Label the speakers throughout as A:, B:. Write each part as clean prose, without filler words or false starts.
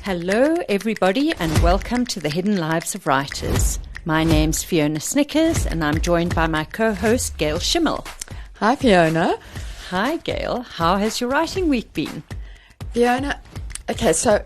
A: Hello, everybody, and welcome to the Hidden Lives of Writers. My name's Fiona Snyckers, and I'm joined by my co-host, Gail Schimmel.
B: Hi, Fiona.
A: Hi, Gail. How has your writing week been?
B: Fiona, okay, so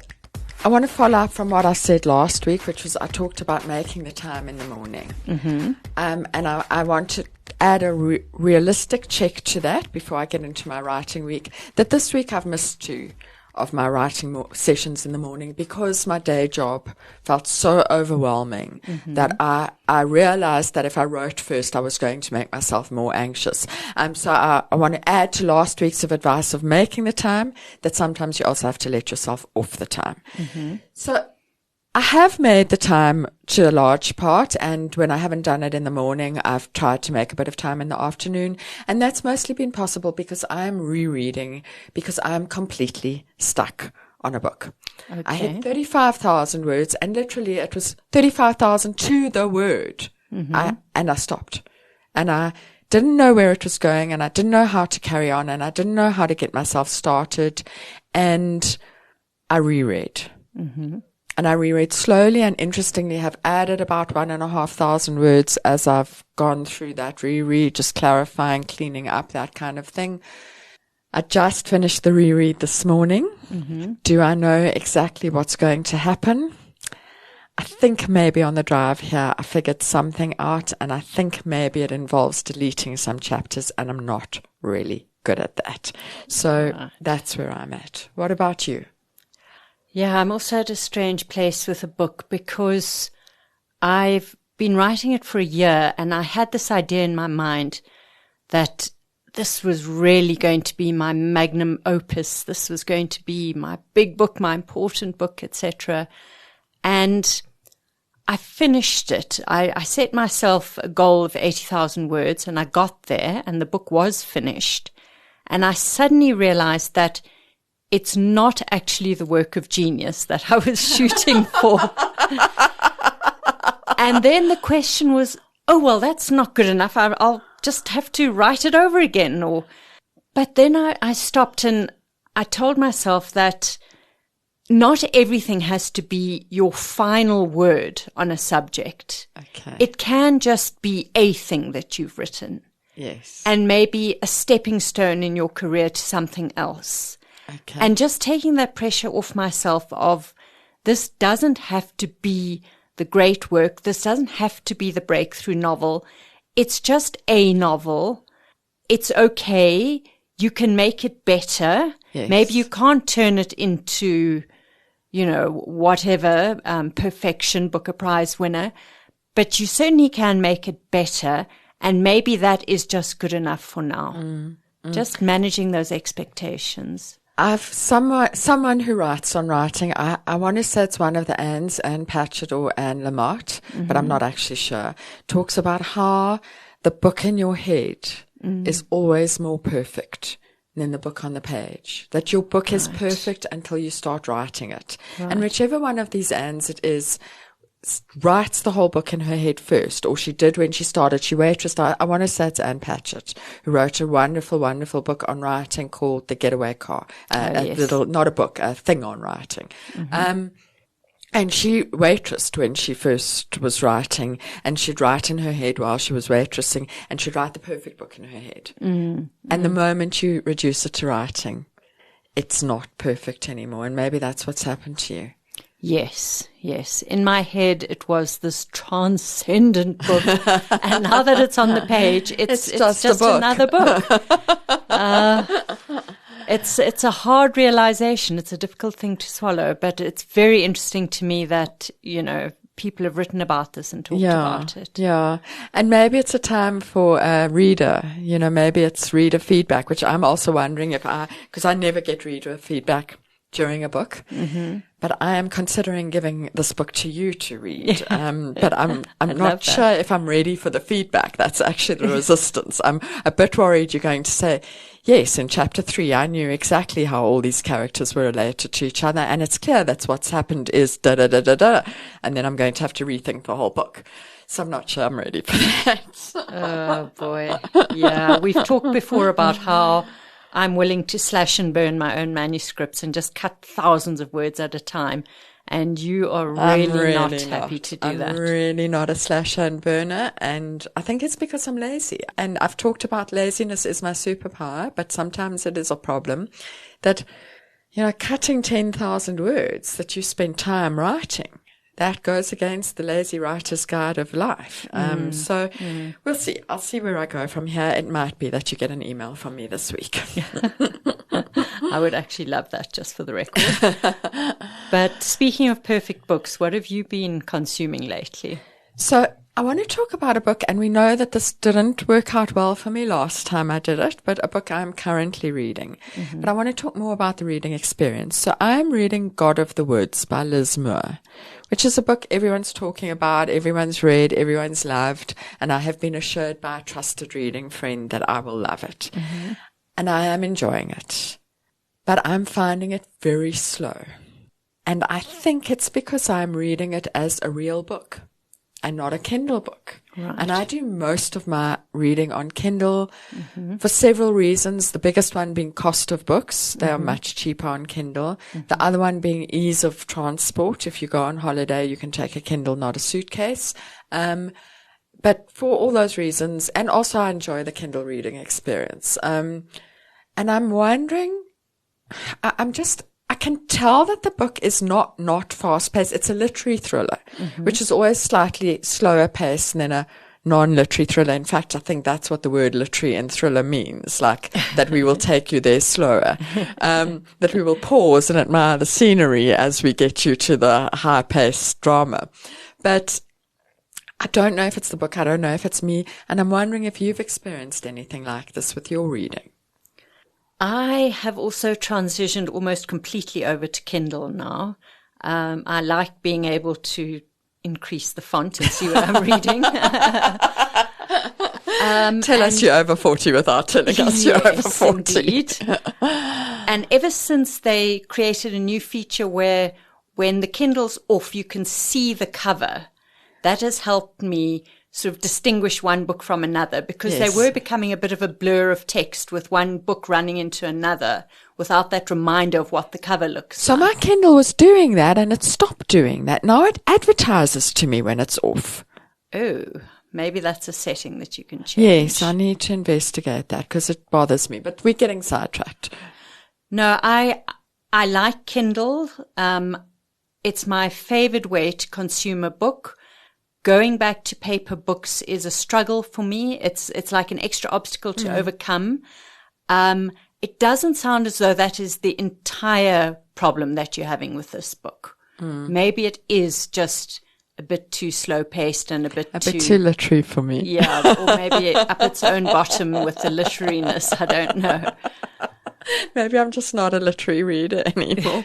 B: I want to follow up from what I said last week, which was I talked about making the time in the morning.
A: Mm-hmm.
B: And I want to add a realistic check to that before I get into my writing week, that this week I've missed 2 of my writing sessions in the morning because my day job felt so overwhelming that I realized that if I wrote first, I was going to make myself more anxious. So I want to add to last week's advice of making the time that sometimes you also have to let yourself off the time. Mm-hmm. So I have made the time to a large part, and when I haven't done it in the morning, I've tried to make a bit of time in the afternoon, and that's mostly been possible because I'm rereading, because I'm completely stuck on a book. Okay. I had 35,000 words, and literally it was 35,000 to the word, and I stopped, and I didn't know where it was going, and I didn't know how to carry on, and I didn't know how to get myself started, and I reread. Mm-hmm. And I reread slowly, and interestingly have added about 1,500 words as I've gone through that reread, just clarifying, cleaning up, that kind of thing. I just finished the reread this morning. Mm-hmm. Do I know exactly what's going to happen? I think maybe on the drive here I figured something out, and I think maybe it involves deleting some chapters, and I'm not really good at that. So that's where I'm at. What about you?
A: Yeah, I'm also at a strange place with a book because I've been writing it for a year, and I had this idea in my mind that this was really going to be my magnum opus. This was going to be my big book, my important book, etc. And I finished it. I set myself a goal of 80,000 words, and I got there, and the book was finished. And I suddenly realized that it's not actually the work of genius that I was shooting for. And then the question was, oh, well, that's not good enough. I'll just have to write it over again. But then I stopped, and I told myself that not everything has to be your final word on a subject.
B: Okay.
A: It can just be a thing that you've written.
B: Yes.
A: And maybe a stepping stone in your career to something else.
B: Okay.
A: And just taking that pressure off myself of this doesn't have to be the great work. This doesn't have to be the breakthrough novel. It's just a novel. It's okay. You can make it better.
B: Yes.
A: Maybe you can't turn it into, whatever, perfection, Booker Prize winner, but you certainly can make it better. And maybe that is just good enough for now. Just managing those expectations.
B: I've someone who writes on writing. I want to say it's one of the Annes, Anne Patchett or Anne Lamott, but I'm not actually sure. Talks about how the book in your head is always more perfect than the book on the page. That your book is perfect until you start writing it. Right. And whichever one of these Annes it is, writes the whole book in her head first, or she did when she started. She waitressed. I want to say it's Anne Patchett, who wrote a wonderful, wonderful book on writing called The Getaway Car.
A: Yes.
B: Not a book, a thing on writing. Mm-hmm. And she waitressed when she first was writing, and she'd write in her head while she was waitressing, and she'd write the perfect book in her head. And the moment you reduce it to writing, it's not perfect anymore. And maybe that's what's happened to you.
A: Yes. In my head, it was this transcendent book. And now that it's on the page, it's just another book. It's a hard realization. It's a difficult thing to swallow, but it's very interesting to me that, people have written about this and talked about it.
B: Yeah. And maybe it's a time for a reader, maybe it's reader feedback, which I'm also wondering because I never get reader feedback during a book, but I am considering giving this book to you to read. But I'm not sure if I'm ready for the feedback. That's actually the resistance. I'm a bit worried you're going to say, yes, in chapter 3, I knew exactly how all these characters were related to each other, and it's clear that's what's happened is da-da-da-da-da, and then I'm going to have to rethink the whole book. So I'm not sure I'm ready for that.
A: Oh, boy. Yeah, we've talked before about how I'm willing to slash and burn my own manuscripts and just cut thousands of words at a time. And you are really not happy to do that.
B: I'm really not a slasher and burner. And I think it's because I'm lazy. And I've talked about laziness is my superpower, but sometimes it is a problem that, cutting 10,000 words that you spend time writing, that goes against the lazy writer's guide of life. So we'll see. I'll see where I go from here. It might be that you get an email from me this week.
A: I would actually love that, just for the record. But speaking of perfect books, what have you been consuming lately?
B: So I want to talk about a book, and we know that this didn't work out well for me last time I did it, but a book I'm currently reading. But I want to talk more about the reading experience. So I'm reading God of the Woods by Liz Moore, which is a book everyone's talking about, everyone's read, everyone's loved, and I have been assured by a trusted reading friend that I will love it. And I am enjoying it. But I'm finding it very slow. And I think it's because I'm reading it as a real book and not a Kindle book.
A: Right.
B: And I do most of my reading on Kindle for several reasons. The biggest one being cost of books. They are much cheaper on Kindle. The other one being ease of transport. If you go on holiday, you can take a Kindle, not a suitcase. But for all those reasons, and also I enjoy the Kindle reading experience. And I'm wondering, I can tell that the book is not fast paced. It's a literary thriller, which is always slightly slower paced than a non-literary thriller. In fact, I think that's what the word literary and thriller means, like that we will take you there slower, that we will pause and admire the scenery as we get you to the high paced drama. But I don't know if it's the book. I don't know if it's me. And I'm wondering if you've experienced anything like this with your reading.
A: I have also transitioned almost completely over to Kindle now. I like being able to increase the font and see what I'm reading.
B: Tell us you're over 40 without telling us you're over 40.
A: Indeed. And ever since they created a new feature where when the Kindle's off, you can see the cover, that has helped me sort of distinguish one book from another, because they were becoming a bit of a blur of text with one book running into another without that reminder of what the cover looks like.
B: So my Kindle was doing that and it stopped doing that. Now it advertises to me when it's off.
A: Oh, maybe that's a setting that you can change.
B: Yes, I need to investigate that because it bothers me, but we're getting sidetracked.
A: No, I like Kindle. It's my favorite way to consume a book. Going back to paper books is a struggle for me. It's like an extra obstacle to overcome. It doesn't sound as though that is the entire problem that you're having with this book. Maybe it is just a bit too slow paced and a bit too
B: literary for me.
A: Yeah, or maybe up its own bottom with the literariness. I don't know.
B: Maybe I'm just not a literary reader anymore.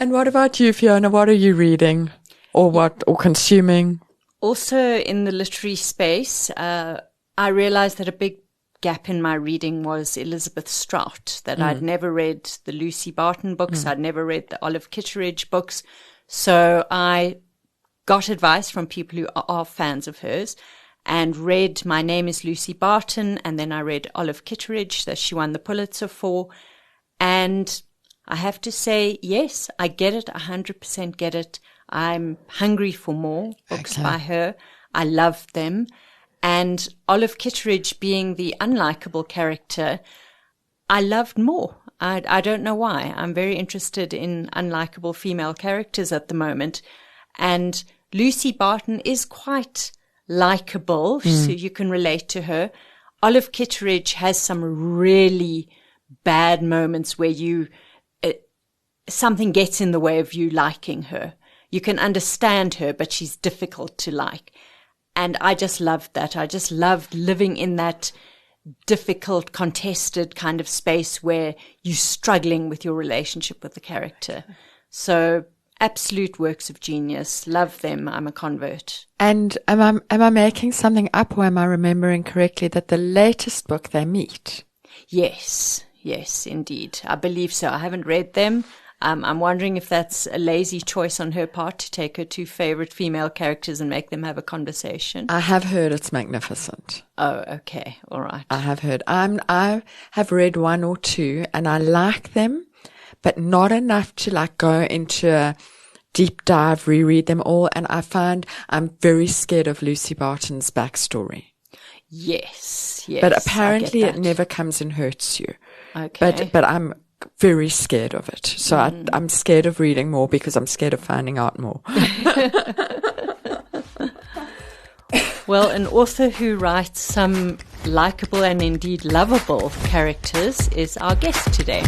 B: And what about you, Fiona? What are you reading or consuming?
A: Also in the literary space, I realized that a big gap in my reading was Elizabeth Strout, that I'd never read the Lucy Barton books. I'd never read the Olive Kitteridge books. So I got advice from people who are fans of hers and read My Name is Lucy Barton. And then I read Olive Kitteridge that she won the Pulitzer for. And I have to say, yes, I get it. 100% get it. I'm hungry for more books by her. I love them. And Olive Kitteridge being the unlikable character, I loved more. I don't know why. I'm very interested in unlikable female characters at the moment. And Lucy Barton is quite likable, so you can relate to her. Olive Kitteridge has some really bad moments where something gets in the way of you liking her. You can understand her, but she's difficult to like. And I just loved that. I just loved living in that difficult, contested kind of space where you're struggling with your relationship with the character. So absolute works of genius. Love them. I'm a convert.
B: And am I making something up, or am I remembering correctly that the latest book they meet?
A: Yes, indeed. I believe so. I haven't read them. I'm wondering if that's a lazy choice on her part to take her two favorite female characters and make them have a conversation.
B: I have heard it's magnificent.
A: Oh, okay. All right.
B: I have heard. I have read one or two and I like them, but not enough to like go into a deep dive, reread them all. And I find I'm very scared of Lucy Barton's backstory.
A: Yes.
B: But apparently it never comes and hurts you.
A: Okay.
B: But I'm very scared of it. So I'm scared of reading more because I'm scared of finding out more.
A: Well, an author who writes some likable and indeed lovable characters is our guest today.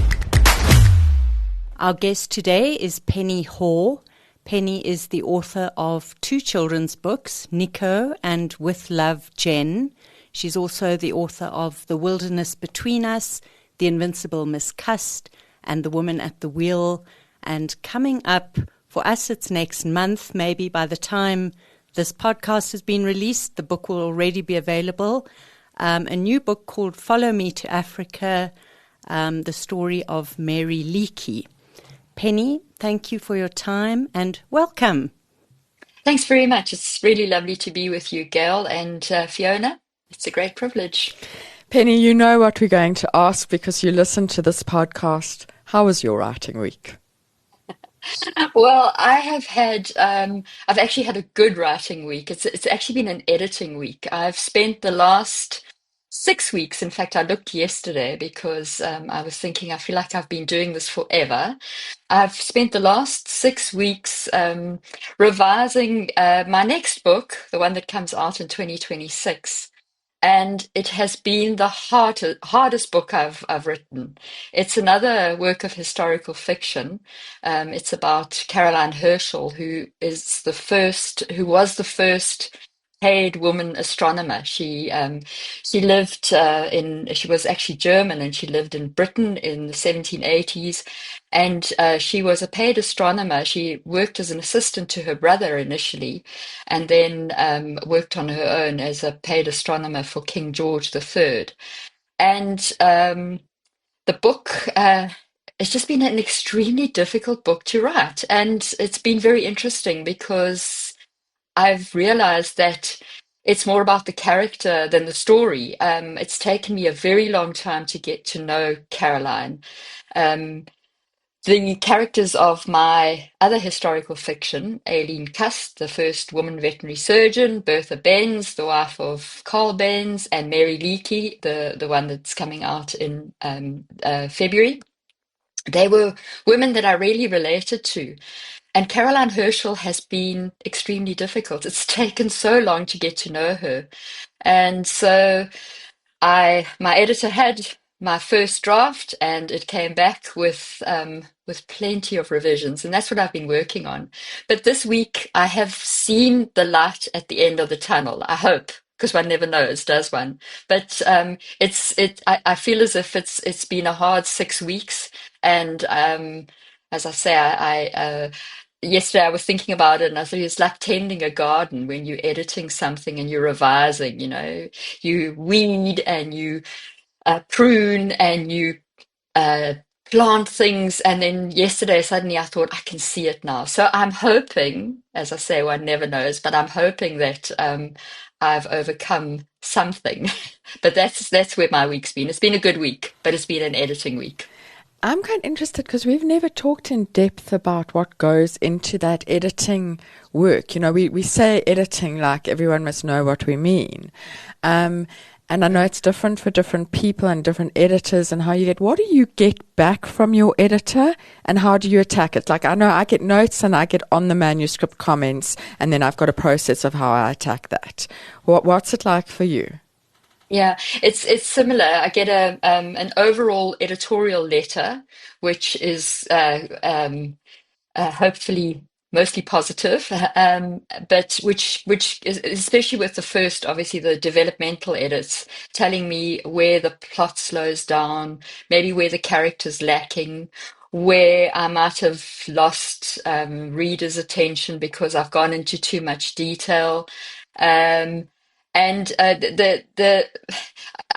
A: Our guest today is Penny Haw. Penny is the author of two children's books, Nico and With Love, Jen. She's also the author of The Wilderness Between Us, The Invincible Miss Cust, and The Woman at the Wheel. And coming up, for us it's next month, maybe by the time this podcast has been released, the book will already be available. A new book called Follow Me to Africa, the story of Mary Leakey. Penny, thank you for your time and welcome.
C: Thanks very much. It's really lovely to be with you, Gail and Fiona. It's a great privilege.
B: Penny, you know what we're going to ask because you listen to this podcast. How was your writing week?
C: Well, I've actually had a good writing week. It's actually been an editing week. I've spent the last 6 weeks, in fact, I looked yesterday because I was thinking I feel like I've been doing this forever. I've spent the last 6 weeks revising my next book, the one that comes out in 2026. And it has been the hardest book I've written. It's another work of historical fiction. It's about Caroline Herschel, who was the first paid woman astronomer. She lived she was actually German and she lived in Britain in the 1780s. And she was a paid astronomer. She worked as an assistant to her brother initially, and then worked on her own as a paid astronomer for King George III. And the book, it's just been an extremely difficult book to write. And it's been very interesting because I've realized that it's more about the character than the story. It's taken me a very long time to get to know Caroline. The characters of my other historical fiction, Aileen Cust, the first woman veterinary surgeon, Bertha Benz, the wife of Carl Benz, and Mary Leakey, the one that's coming out in February, they were women that I really related to. And Caroline Herschel has been extremely difficult. It's taken so long to get to know her. And so my editor had my first draft and it came back with plenty of revisions, and that's what I've been working on. But this week I have seen the light at the end of the tunnel, I hope, because one never knows, does one? But I feel as if it's been a hard 6 weeks, and as I say, yesterday I was thinking about it and I thought it's like tending a garden when you're editing something and you're revising, you weed and you prune and you plant things. And then yesterday, suddenly I thought, I can see it now. So I'm hoping, as I say, one never knows, but I'm hoping that I've overcome something. But that's where my week's been. It's been a good week, but it's been an editing week.
B: I'm kind of interested because we've never talked in depth about what goes into that editing work. We say editing like everyone must know what we mean. And I know it's different for different people and different editors and what do you get back from your editor and how do you attack it? Like I know I get notes and I get on the manuscript comments and then I've got a process of how I attack that. What's it like for you?
C: Yeah, it's similar. I get an overall editorial letter, which is hopefully mostly positive, but which is, especially with the first, obviously the developmental edits, telling me where the plot slows down, maybe where the character's lacking, where I might have lost readers' attention because I've gone into too much detail. And the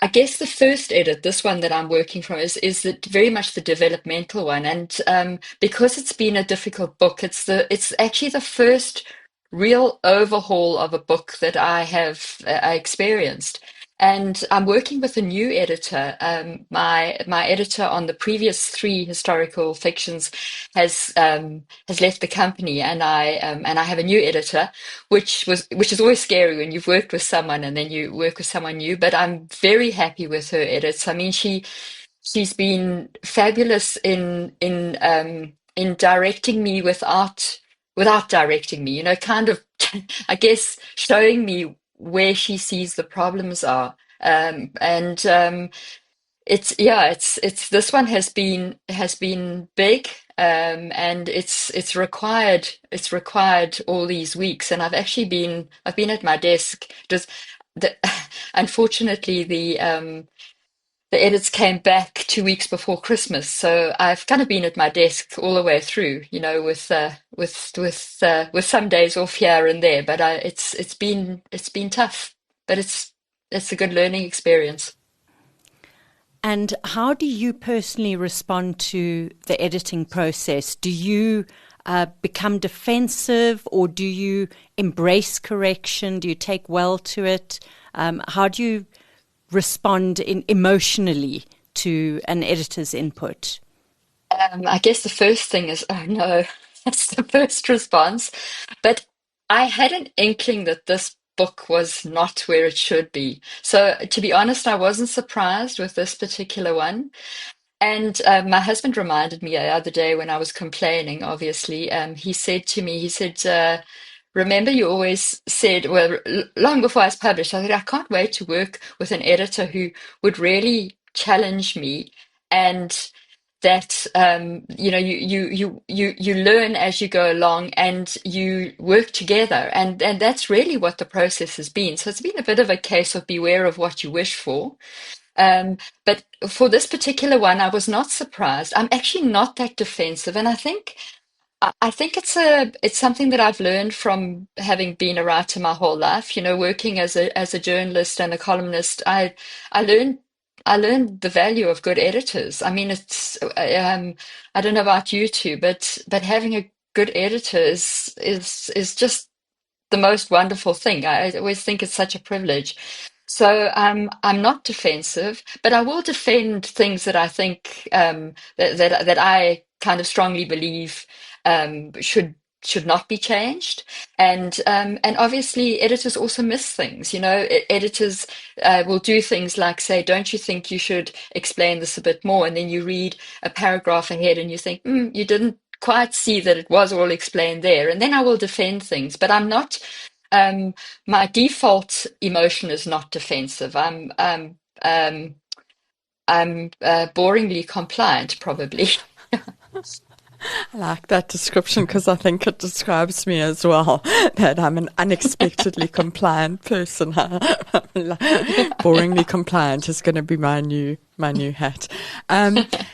C: I guess the first edit, this one that I'm working from, is very much the developmental one, and because it's been a difficult book, it's actually the first real overhaul of a book that I have experienced. And I'm working with a new editor. My editor on the previous three historical fictions has left the company, and I have a new editor, which is always scary when you've worked with someone and then you work with someone new. But I'm very happy with her edits. I mean, she's been fabulous in directing me without directing me, kind of, I guess, showing me where she sees the problems are. And it's yeah, it's this one has been big, and it's required all these weeks, and I've been at my desk. Just the, unfortunately, the edits came back 2 weeks before Christmas, so I've kind of been at my desk all the way through, with some days off here and there. But it's been tough, but it's a good learning experience.
A: And how do you personally respond to the editing process? Do you become defensive, or do you embrace correction? Do you take well to it? How do you respond emotionally to an editor's input?
C: I guess the first thing is, oh no, that's the first response. But I had an inkling that this book was not where it should be. So, to be honest, I wasn't surprised with this particular one. And my husband reminded me the other day when I was complaining, obviously, he said to me, he said, remember you always said, well, long before I was published, I said, I can't wait to work with an editor who would really challenge me, and that you learn as you go along and you work together, and that's really what the process has been. So it's been a bit of a case of beware of what you wish for. But for this particular one, I was not surprised. I'm actually not that defensive, and I think it's something that I've learned from having been a writer my whole life. Working as a journalist and a columnist, I learned I learned the value of good editors. I mean, I don't know about you two, but having a good editor is just the most wonderful thing. I always think it's such a privilege. So I'm not defensive, but I will defend things that I think that I kind of strongly believe should not be changed. And obviously editors also miss things. Editors will do things like say, "Don't you think you should explain this a bit more?" And then you read a paragraph ahead and you think, "You didn't quite see that it was all explained there." And then I will defend things, but I'm not. My default emotion is not defensive. I'm boringly compliant, probably.
B: I like that description because I think it describes me as well, that I'm an unexpectedly compliant person. Boringly compliant is going to be my new hat.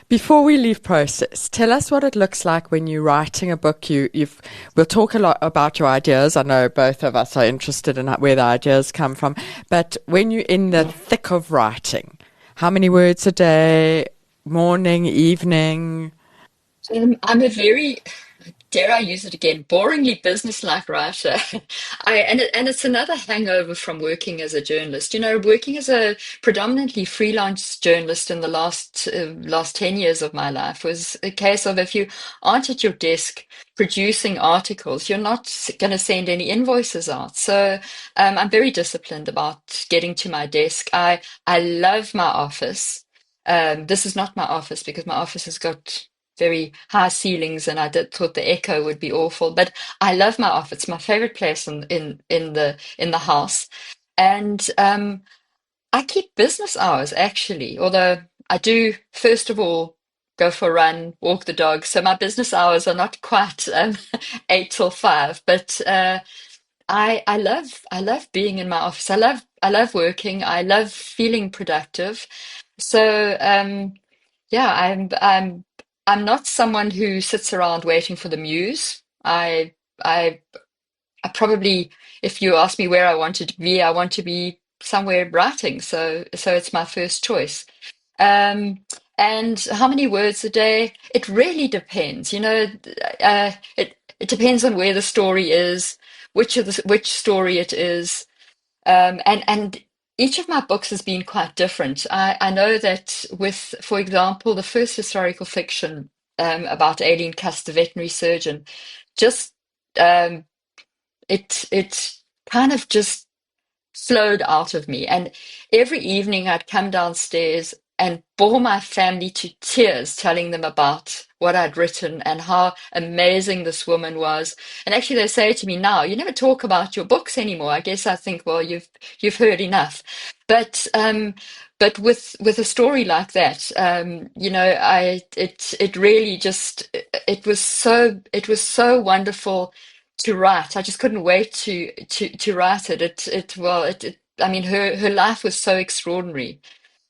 B: Before we leave process, tell us what it looks like when you're writing a book. We'll talk a lot about your ideas. I know both of us are interested in where the ideas come from, but when you're in the thick of writing, how many words a day, morning, evening?
C: I'm a very, dare I use it again, boringly business-like writer. And it's another hangover from working as a journalist. Working as a predominantly freelance journalist in the last 10 years of my life was a case of, if you aren't at your desk producing articles, you're not going to send any invoices out. So I'm very disciplined about getting to my desk. I love my office. This is not my office because my office has got very high ceilings, and thought the echo would be awful. But I love my office; it's my favorite place in the house. And I keep business hours actually, although I do first of all go for a run, walk the dog. So my business hours are not quite 8 till 5, but I love being in my office. I love working. I love feeling productive. So yeah, I'm not someone who sits around waiting for the muse. I I probably, if you ask me where I want to be, I want to be somewhere writing. So it's my first choice. Um, and how many words a day? It really depends. It depends on where the story is, which story it is, and each of my books has been quite different. I know that with, for example, the first historical fiction about Aileen Cuss, the veterinary surgeon, just um, it kind of just flowed out of me. And every evening I'd come downstairs and bore my family to tears, telling them about what I'd written and how amazing this woman was. And actually, they say to me now, "You never talk about your books anymore." I guess I think, well, you've heard enough. But with a story like that, it really just it was so wonderful to write. I just couldn't wait to write it. I mean, her life was so extraordinary.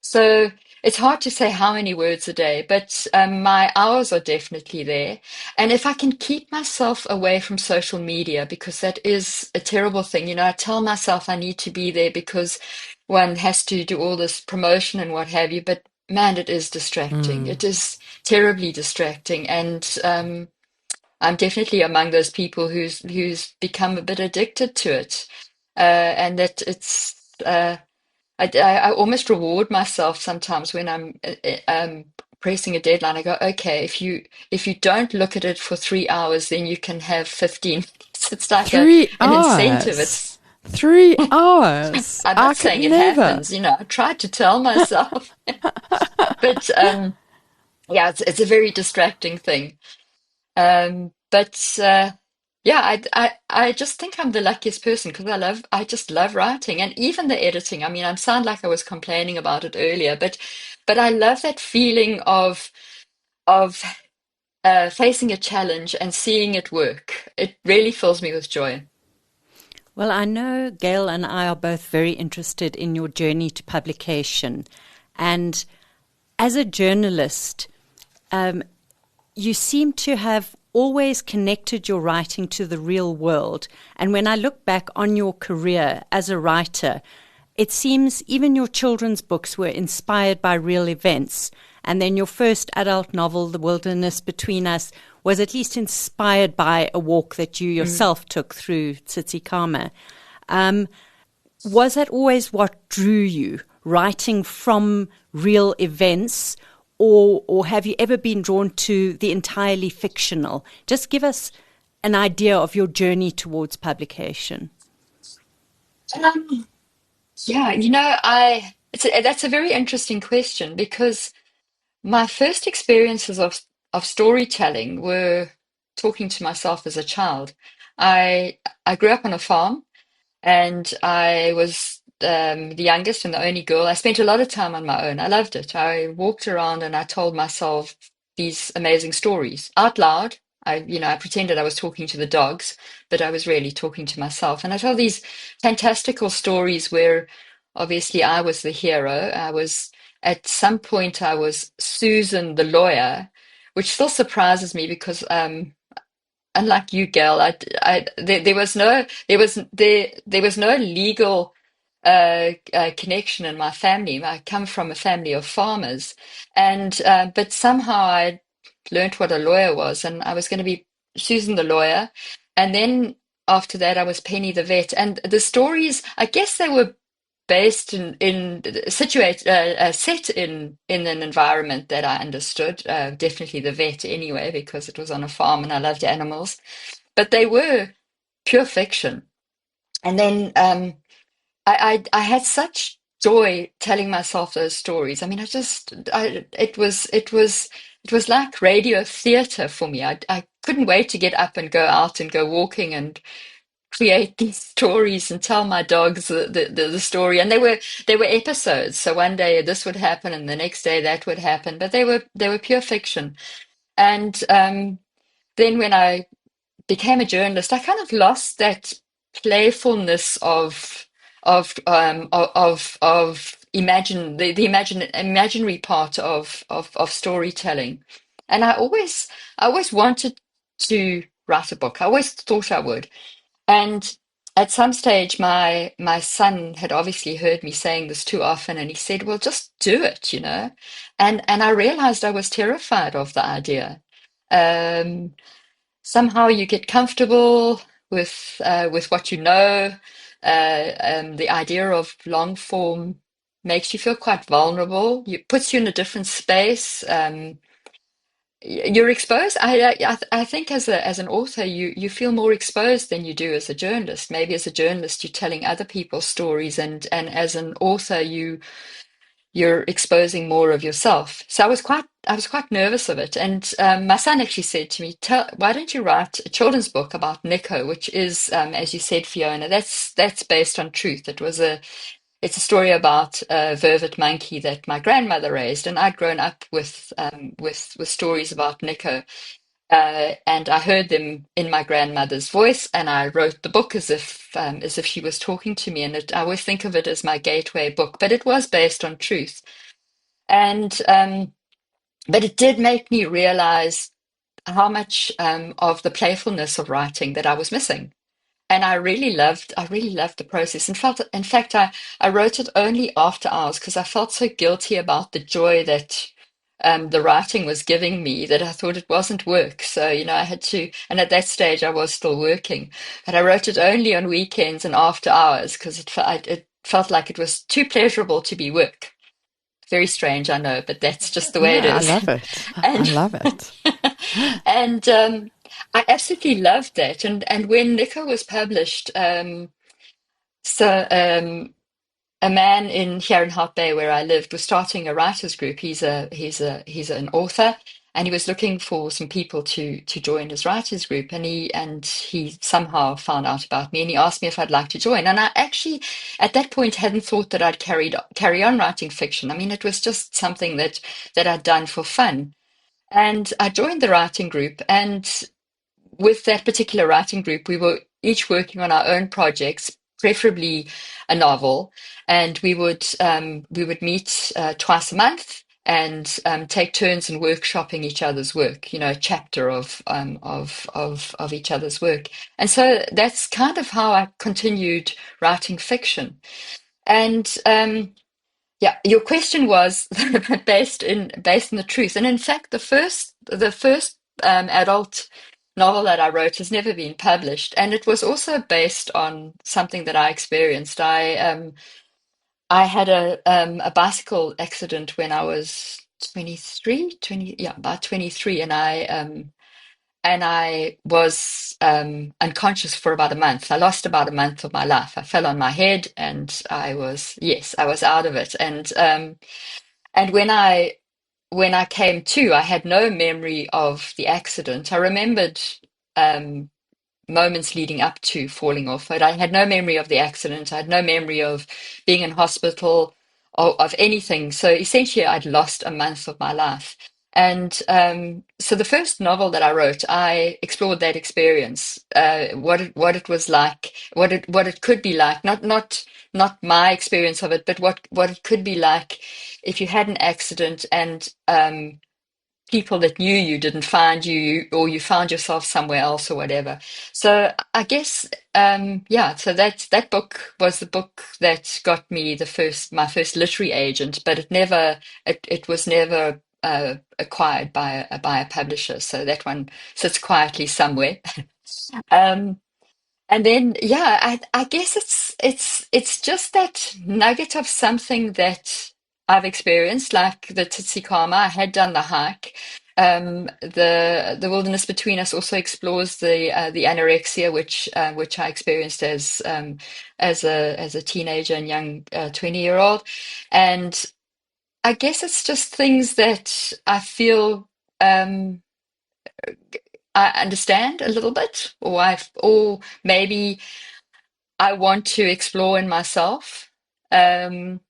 C: So it's hard to say how many words a day, but my hours are definitely there. And if I can keep myself away from social media, because that is a terrible thing, I tell myself I need to be there because one has to do all this promotion and what have you. But man, it is distracting. It is terribly distracting, and I'm definitely among those people who's become a bit addicted to it, and that it's. I almost reward myself sometimes when I'm pressing a deadline. I go, okay, if you don't look at it for 3 hours, then you can have 15 minutes. It's like an incentive. It's
B: 3 hours.
C: I'm not saying it happens. I try to tell myself, but yeah, it's a very distracting thing. But yeah, I just think I'm the luckiest person because I just love writing and even the editing. I mean, I sound like I was complaining about it earlier, but I love that feeling of facing a challenge and seeing it work. It really fills me with joy.
A: Well, I know Gail and I are both very interested in your journey to publication. And as a journalist, you seem to have always connected your writing to the real world. And when I look back on your career as a writer, it seems even your children's books were inspired by real events. And then your first adult novel, The Wilderness Between Us, was at least inspired by a walk that you yourself took through Tsitsikamma. Was that always what drew you, writing from real events, or have you ever been drawn to the entirely fictional? Just give us an idea of your journey towards publication.
C: Yeah, that's a very interesting question because my first experiences of storytelling were talking to myself as a child. I grew up on a farm and I was the youngest and the only girl. I spent a lot of time on my own. I loved it. I walked around and I told myself these amazing stories out loud. I pretended I was talking to the dogs, but I was really talking to myself. And I told these fantastical stories where obviously I was the hero. At some point, I was Susan the lawyer, which still surprises me because unlike you, Gail, there was no legal connection in my family. I come from a family of farmers, and but somehow I learned what a lawyer was, and I was going to be Susan the lawyer, and then after that I was Penny the vet, and the stories, I guess they were based set in an environment that I understood. Definitely the vet anyway, because it was on a farm and I loved animals. But they were pure fiction. And then I had such joy telling myself those stories. I mean, it was like radio theater for me. I couldn't wait to get up and go out and go walking and create these stories and tell my dogs the story. And they were episodes. So one day this would happen and the next day that would happen. But they were pure fiction. And then when I became a journalist, I kind of lost that playfulness of imagine the imaginary part of storytelling. And I always wanted to write a book. I always thought I would. And at some stage, my son had obviously heard me saying this too often, and he said, "Well, just do it, you know." And I realized I was terrified of the idea. Um, Somehow you get comfortable with what you know. The idea of long form makes you feel quite vulnerable. It puts you in a different space. You're exposed. I think as an author, you feel more exposed than you do as a journalist. Maybe as a journalist, you're telling other people's stories, and as an author, you're exposing more of yourself. So I was quite nervous of it. And my son actually said to me, why don't you write a children's book about Nico, which is, as you said, Fiona, that's based on truth. It's a story about a vervet monkey that my grandmother raised, and I'd grown up with stories about Nico. And I heard them in my grandmother's voice, and I wrote the book as if she was talking to me. And I always think of it as my gateway book, but it was based on truth. And but it did make me realize how much of the playfulness of writing that I was missing. And I really loved the process. In fact, I wrote it only after hours because I felt so guilty about the joy that the writing was giving me that I thought it wasn't work. So, you know, I had to, and at that stage I was still working, but I wrote it only on weekends and after hours because it felt like it was too pleasurable to be work. Very strange, I know, but that's just the way it
B: Yeah, I
C: is.
B: love it. I
C: And
B: love it.
C: and I absolutely loved that. And when Nico was published, so a man here in Hout Bay where I lived was starting a writers group. He's an author, and he was looking for some people to join his writers group. And he somehow found out about me, and he asked me if I'd like to join. And I actually, at that point, hadn't thought that I'd carry on writing fiction. I mean, it was just something that I'd done for fun. And I joined the writing group, and with that particular writing group, we were each working on our own projects, preferably a novel, and we would meet twice a month and take turns in workshopping each other's work. You know, a chapter of each other's work, and so that's kind of how I continued writing fiction. And yeah, your question was based in the truth, and in fact, the first adult novel that I wrote has never been published, and it was also based on something that I experienced. I had a bicycle accident when I was 23, 20, yeah, about 23, and I was unconscious for about a month. I lost about a month of my life. I fell on my head, and I was out of it. And when I came to, I had no memory of the accident. I remembered um, moments leading up to falling off, but I had no memory of the accident. I had no memory of being in hospital or of anything. So essentially, I'd lost a month of my life. And so the first novel that I wrote, I explored that experience, what it was like, what it could be like, not my experience of it, but what it could be like if you had an accident and people that knew you didn't find you, or you found yourself somewhere else or whatever. So I guess yeah, so that book was the book that got me my first literary agent, but it was never acquired by a publisher. So that one sits quietly somewhere. Um, and then, yeah, I guess it's just that nugget of something that I've experienced, like the Titsikama. I had done the hike. The Wilderness Between Us also explores the anorexia, which I experienced as a teenager and young 20-year-old. And I guess it's just things that I feel I understand a little bit, or maybe I want to explore in myself. Um,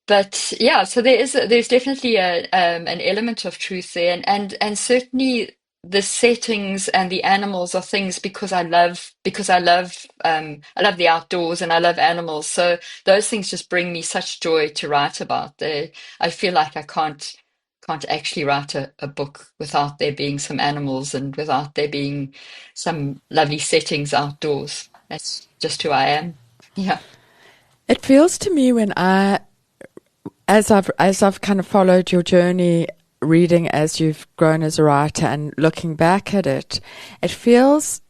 C: but yeah, so there's definitely an element of truth there, and certainly the settings and the animals are things because I love the outdoors and I love animals. So those things just bring me such joy to write about. I feel like I can't actually write a book without there being some animals and without there being some lovely settings outdoors. that's just who I am. Yeah.
B: It feels to me as I've kind of followed your journey, reading as you've grown as a writer and looking back at it, it feels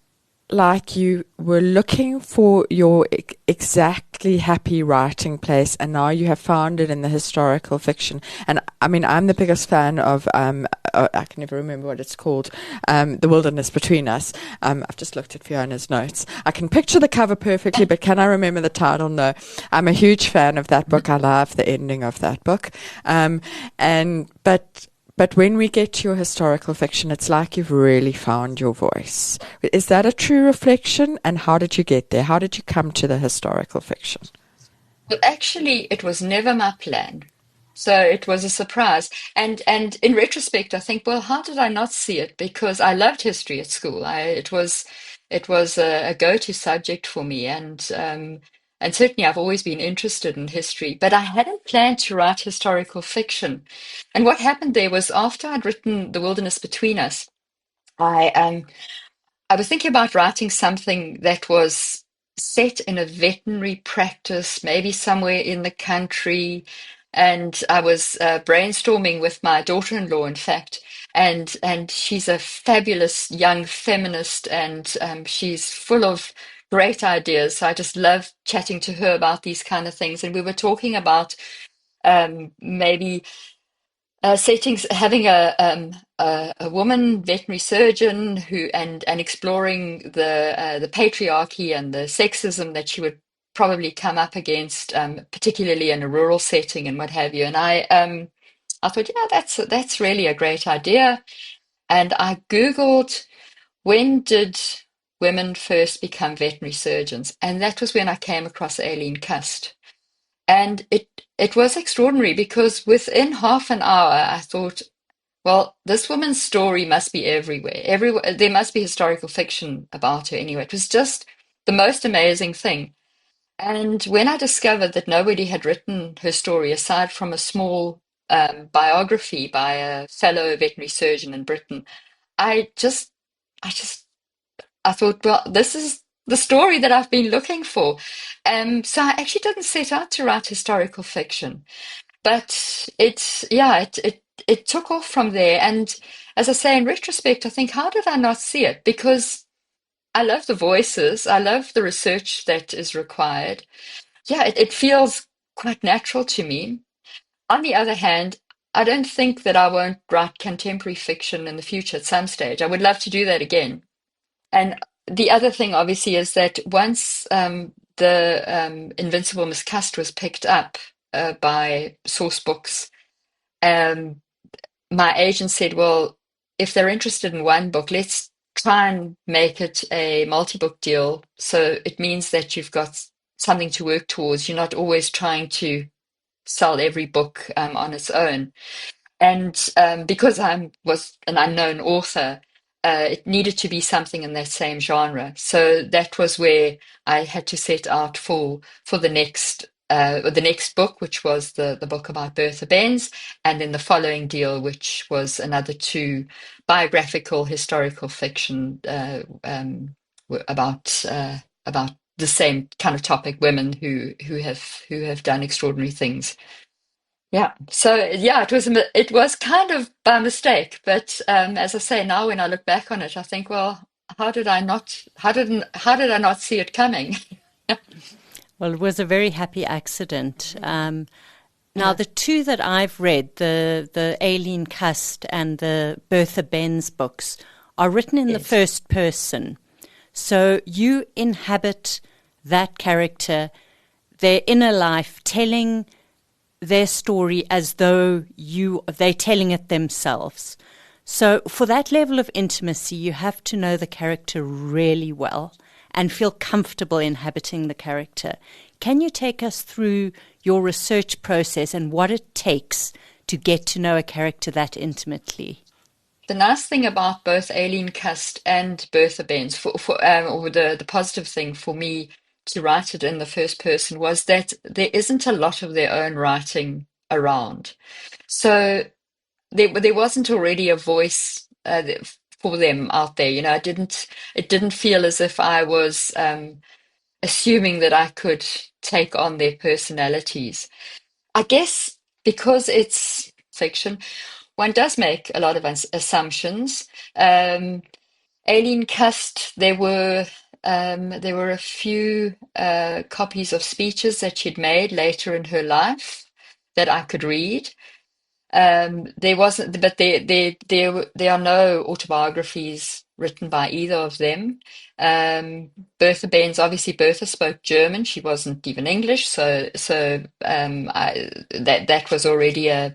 B: like you were looking for your exactly happy writing place, and now you have found it in the historical fiction. And I mean, I'm the biggest fan of I can never remember what it's called, The Wilderness Between Us. I've just looked at Fiona's notes. I can picture the cover perfectly, but can I remember the title? No. I'm a huge fan of that book. I love the ending of that book. But when we get to your historical fiction, it's like you've really found your voice. Is that a true reflection? And how did you get there? How did you come to the historical fiction?
C: Well, actually, it was never my plan. So it was a surprise. And in retrospect, I think, well, how did I not see it? Because I loved history at school. It was a go-to subject for me, and certainly I've always been interested in history, but I hadn't planned to write historical fiction. And what happened there was after I'd written The Wilderness Between Us, I I was thinking about writing something that was set in a veterinary practice, maybe somewhere in the country. And I was brainstorming with my daughter-in-law, in fact, and she's a fabulous young feminist, and she's full of great ideas. So I just love chatting to her about these kind of things. And we were talking about maybe settings, having a woman veterinary surgeon who and exploring the patriarchy and the sexism that she would probably come up against, particularly in a rural setting and what have you. And I thought, yeah, that's really a great idea. And I Googled, when did women first become veterinary surgeons? And that was when I came across Aileen Cust. And it was extraordinary because within half an hour, I thought, well, this woman's story must be everywhere. Everywhere there must be historical fiction about her anyway. It was just the most amazing thing. And when I discovered that nobody had written her story aside from a small biography by a fellow veterinary surgeon in Britain, I just, I just, I thought, well, this is the story that I've been looking for. So I actually didn't set out to write historical fiction, but it took off from there. And as I say, in retrospect, I think, how did I not see it? Because I love the voices, I love the research that is required. Yeah, it feels quite natural to me. On the other hand, I don't think that I won't write contemporary fiction in the future at some stage. I would love to do that again. And the other thing, obviously, is that once the Invincible Miss Cust was picked up by source books, um, my agent said, well, if they're interested in one book, let's try and make it a multi-book deal. So it means that you've got something to work towards. You're not always trying to sell every book on its own. And because I was an unknown author, it needed to be something in that same genre. So that was where I had to set out for the next book, which was the book about Bertha Benz, and then the following deal, which was another two biographical historical fiction about the same kind of topic, women who have done extraordinary things. Yeah. So yeah, it was kind of by mistake, but as I say now, when I look back on it, I think, well, how did I not see it coming?
A: Well, it was a very happy accident. Now,
C: Yeah.
A: the two that I've read, the Aileen Cust and the Bertha Benz books, are written in the
C: Yes.
A: first person. So you inhabit that character, their inner life, telling their story as though they're telling it themselves. So for that level of intimacy, you have to know the character really well and feel comfortable inhabiting the character. Can you take us through your research process and what it takes to get to know a character that intimately?
C: The nice thing about both Aileen Cust and Bertha Benz, or the positive thing for me to write it in the first person, was that there isn't a lot of their own writing around. So there wasn't already a voice for them out there. It didn't feel as if I was assuming that I could take on their personalities. I guess because it's fiction, one does make a lot of assumptions. Aileen Cust, there were a few copies of speeches that she'd made later in her life that I could read. There wasn't, but there are no autobiographies written by either of them. Bertha Benz, obviously Bertha spoke German. She wasn't even English, that was already a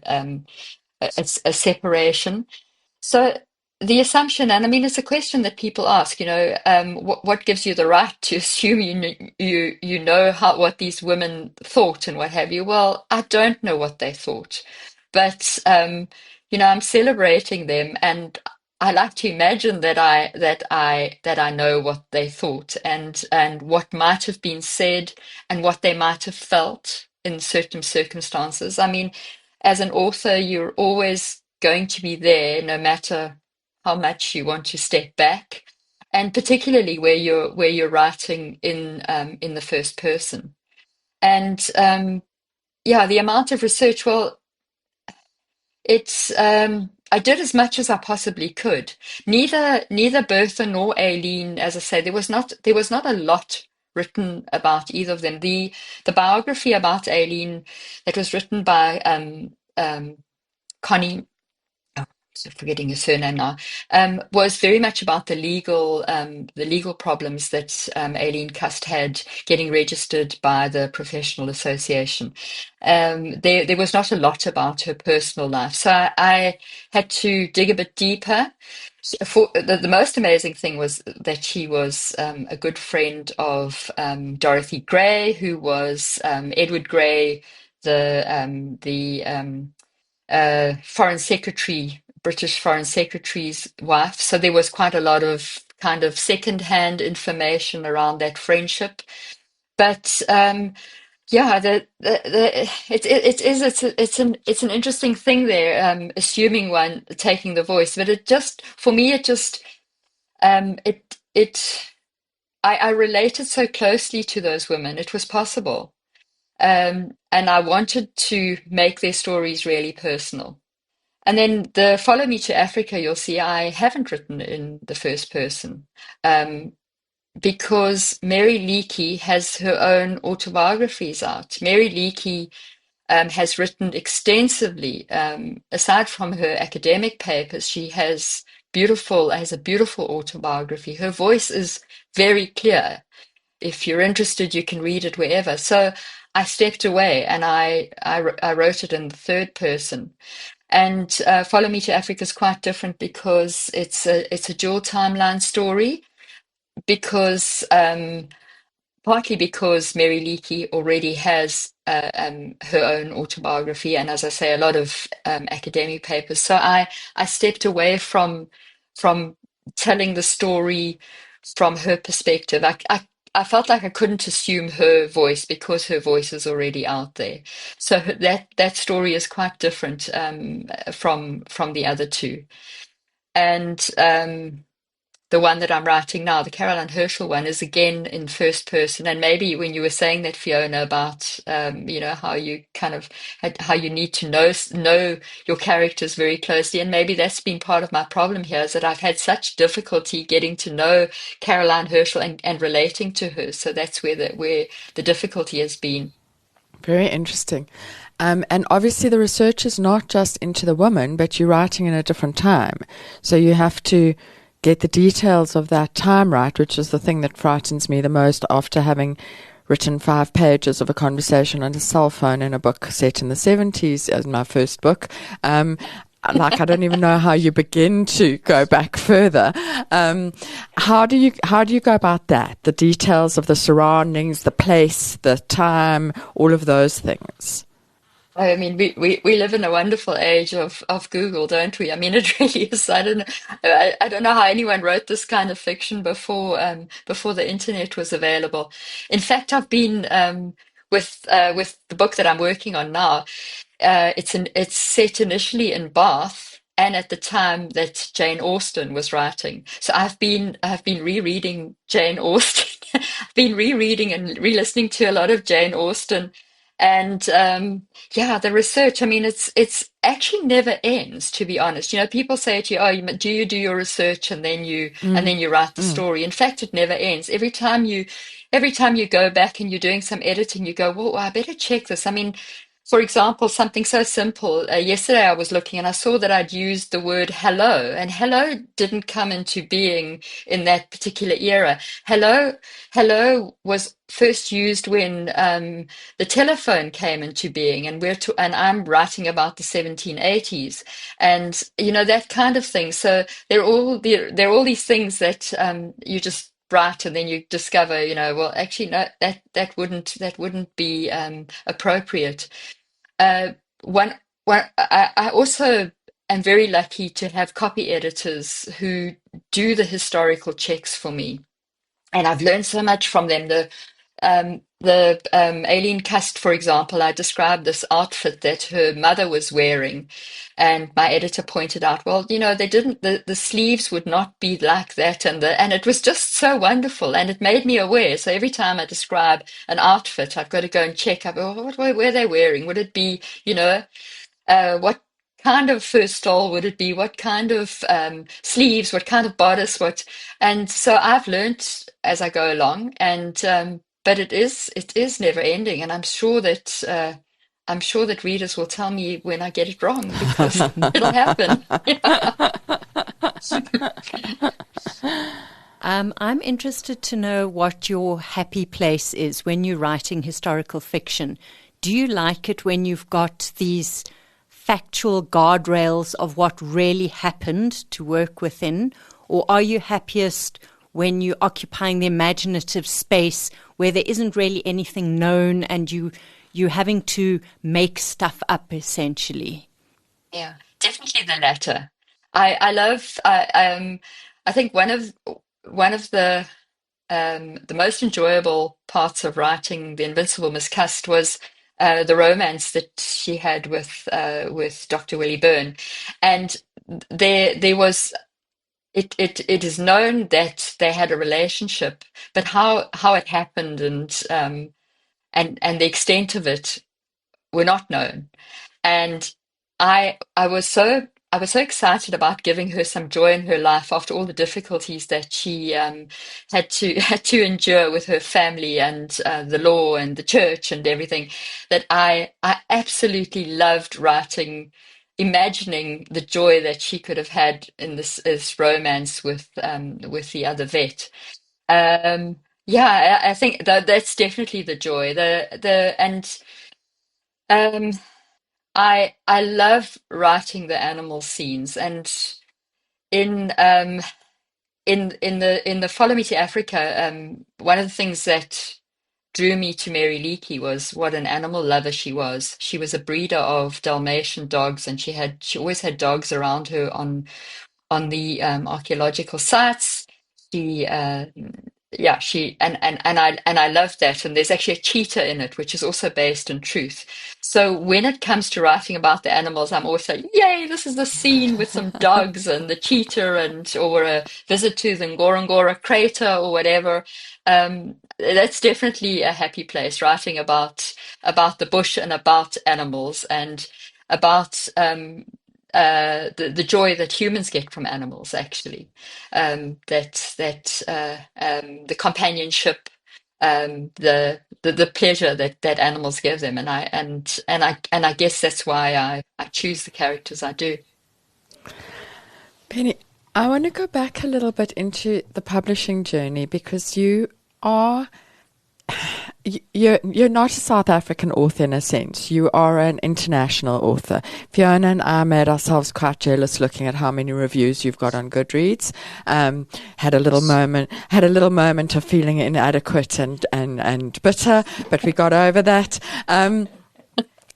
C: separation. So the assumption, and I mean, it's a question that people ask, what gives you the right to assume you know what these women thought and what have you? Well, I don't know what they thought, but I'm celebrating them, and I like to imagine that I know what they thought and what might have been said and what they might have felt in certain circumstances. I mean, as an author, you're always going to be there, no matter how much you want to step back, and particularly where you're writing in the first person. And yeah, the amount of research. Well, it's I did as much as I possibly could. Neither Bertha nor Aileen, as I say, there was not a lot written about either of them. The biography about Aileen that was written by Connie, so forgetting her surname now, was very much about the legal problems that Aileen Cust had getting registered by the professional association. There was not a lot about her personal life, so I had to dig a bit deeper. The most amazing thing was that she was a good friend of Dorothy Gray, who was Edward Gray, the foreign secretary, British foreign secretary's wife. So there was quite a lot of kind of second-hand information around that friendship. But yeah, it's an interesting thing there, assuming one taking the voice. But for me, I related so closely to those women. It was possible. And I wanted to make their stories really personal. And then the Follow Me to Africa, you'll see I haven't written in the first person, because Mary Leakey has her own autobiographies out. Mary Leakey has written extensively. Aside from her academic papers, she has a beautiful autobiography. Her voice is very clear. If you're interested, you can read it wherever. So I stepped away and I wrote it in the third person. And Follow Me to Africa is quite different because it's a dual timeline story. Because partly because Mary Leakey already has her own autobiography, and as I say, a lot of academic papers. So I stepped away from telling the story from her perspective. I felt like I couldn't assume her voice because her voice is already out there. So that story is quite different from the other two. And the one that I'm writing now, the Caroline Herschel one, is again in first person. And maybe when you were saying that, Fiona, about how you how you need to know your characters very closely, and maybe that's been part of my problem here, is that I've had such difficulty getting to know Caroline Herschel and relating to her. So that's where the difficulty has been.
B: Very interesting. And obviously the research is not just into the woman, but you're writing in a different time. So you have to get the details of that time right, which is the thing that frightens me the most after having written 5 pages of a conversation on a cell phone in a book set in the 70s as my first book. Like, I don't even know how you begin to go back further. How do you go about that? The details of the surroundings, the place, the time, all of those things.
C: I mean, we live in a wonderful age of Google, don't we? I mean, it really is. I don't know how anyone wrote this kind of fiction before the internet was available. In fact, I've been with the book that I'm working on now. It's set initially in Bath and at the time that Jane Austen was writing. So I've been rereading Jane Austen I've been rereading and re-listening to a lot of Jane Austen, and the research. I mean, it's actually never ends. To be honest, people say to you, "Oh, do you do your research and then you write the story?" In fact, it never ends. Every time you go back and you're doing some editing, you go, "Well, I better check this." I mean, for example, something so simple. Yesterday I was looking and I saw that I'd used the word hello, and hello didn't come into being in that particular era. Hello was first used when the telephone came into being, and and I'm writing about the 1780s, and that kind of thing. So there are all these things that you just write, and then you discover, well, actually, no, that wouldn't be appropriate. Uh, one, I also am very lucky to have copy editors who do the historical checks for me, and I've learned so much from them. Aileen Cust, for example, I described this outfit that her mother was wearing, and my editor pointed out, well, they didn't, the sleeves would not be like that, and it was just so wonderful, and it made me aware. So every time I describe an outfit, I've got to go and check up, oh, what were they wearing? Would it be, what kind of fur stole would it be? What kind of sleeves? What kind of bodice? And so I've learnt as I go along, and but it is never ending, and I'm sure that readers will tell me when I get it wrong, because it'll happen.
A: I'm interested to know what your happy place is when you're writing historical fiction. Do you like it when you've got these factual guardrails of what really happened to work within, or are you happiest when you're occupying the imaginative space where there isn't really anything known and you're having to make stuff up, essentially?
C: Yeah, definitely the latter. I think one of the most enjoyable parts of writing The Invincible Miss Cust was the romance that she had with Dr. Willie Byrne, and there was it is known that they had a relationship, but how it happened and the extent of it were not known. And I was so excited about giving her some joy in her life after all the difficulties that she had to endure with her family and the law and the church and everything, that I absolutely loved imagining the joy that she could have had in this romance with the other vet. Yeah, I think that's definitely the joy. Um, I love writing the animal scenes, and in in the Follow Me to Africa, one of the things that drew me to Mary Leakey was what an animal lover she was. She was a breeder of Dalmatian dogs, and she always had dogs around her on the archaeological sites. She yeah, she and I love that. And there's actually a cheetah in it, which is also based in truth. So when it comes to writing about the animals, I'm also, yay, this is the scene with some dogs and the cheetah, or a visit to the Ngorongoro crater or whatever. That's definitely a happy place, writing about the bush and about animals, and about the joy that humans get from animals, actually, the companionship, the pleasure that animals give them, and I guess that's why I choose the characters I do.
B: Penny, I want to go back a little bit into the publishing journey, because you're not a South African author in a sense. You are an international author. Fiona and I made ourselves quite jealous looking at how many reviews you've got on Goodreads. Had a little moment of feeling inadequate and bitter, but we got over that.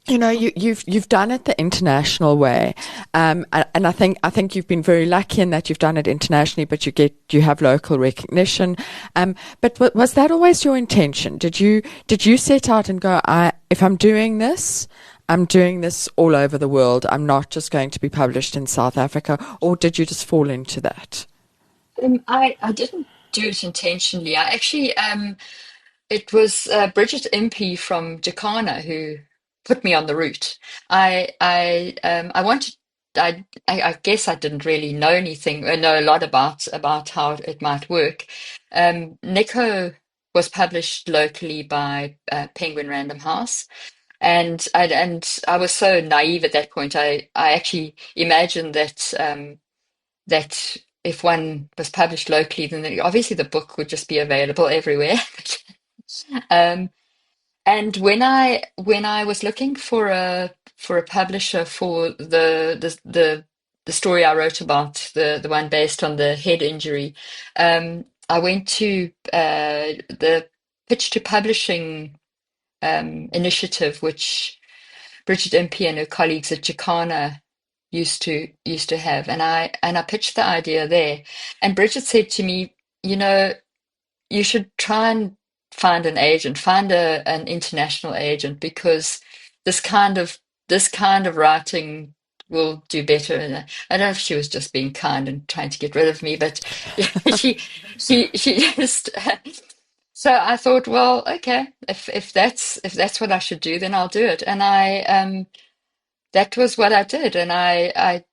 B: You've done it the international way, and I think you've been very lucky in that you've done it internationally, but you have local recognition. But was that always your intention? Did you set out and go, if I'm doing this all over the world. I'm not just going to be published in South Africa, or did you just fall into that?
C: I didn't do it intentionally. I actually, it was Bridget Impey from Jacana who put me on the route. I wanted. I guess I didn't really know anything, or know a lot about how it might work. Nico was published locally by Penguin Random House, and I was so naive at that point. I actually imagined that if one was published locally, then obviously the book would just be available everywhere. Um, and when I was looking for a publisher for the story I wrote about, the one based on the head injury, I went to the pitch to publishing initiative, which Bridget Impey and her colleagues at Jacana used to have, and I pitched the idea there, and Bridget said to me, you know, you should try and find an agent, find an international agent, because this kind of this kind of writing will do better. And I don't know if she was just being kind and trying to get rid of me, but she just. So I thought, well, okay, if that's what I should do, then I'll do it. And that was what I did, and I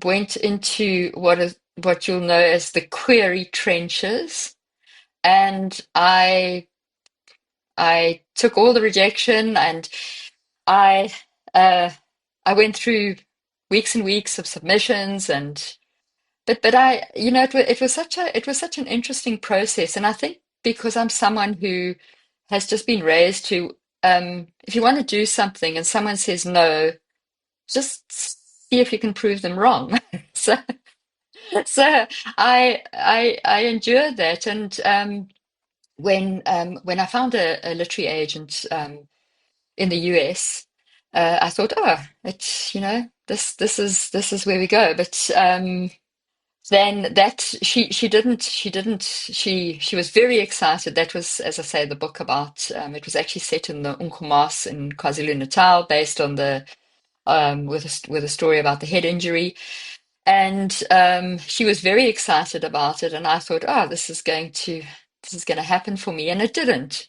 C: went into what you'll know as the query trenches, and I took all the rejection, and I uh, I went through weeks and weeks of submissions, and but I, it was such an interesting process, and I think because I'm someone who has just been raised to, if you want to do something and someone says no, just see if you can prove them wrong. So so I endured that, and when I found a literary agent in the US, I thought, oh, it's this is where we go. But then that she was very excited. That was, as I say, the book about it was actually set in the Unkomas in KwaZulu-Natal, based on the with a story about the head injury. And she was very excited about it, and I thought, oh, this is going to happen for me, and it didn't.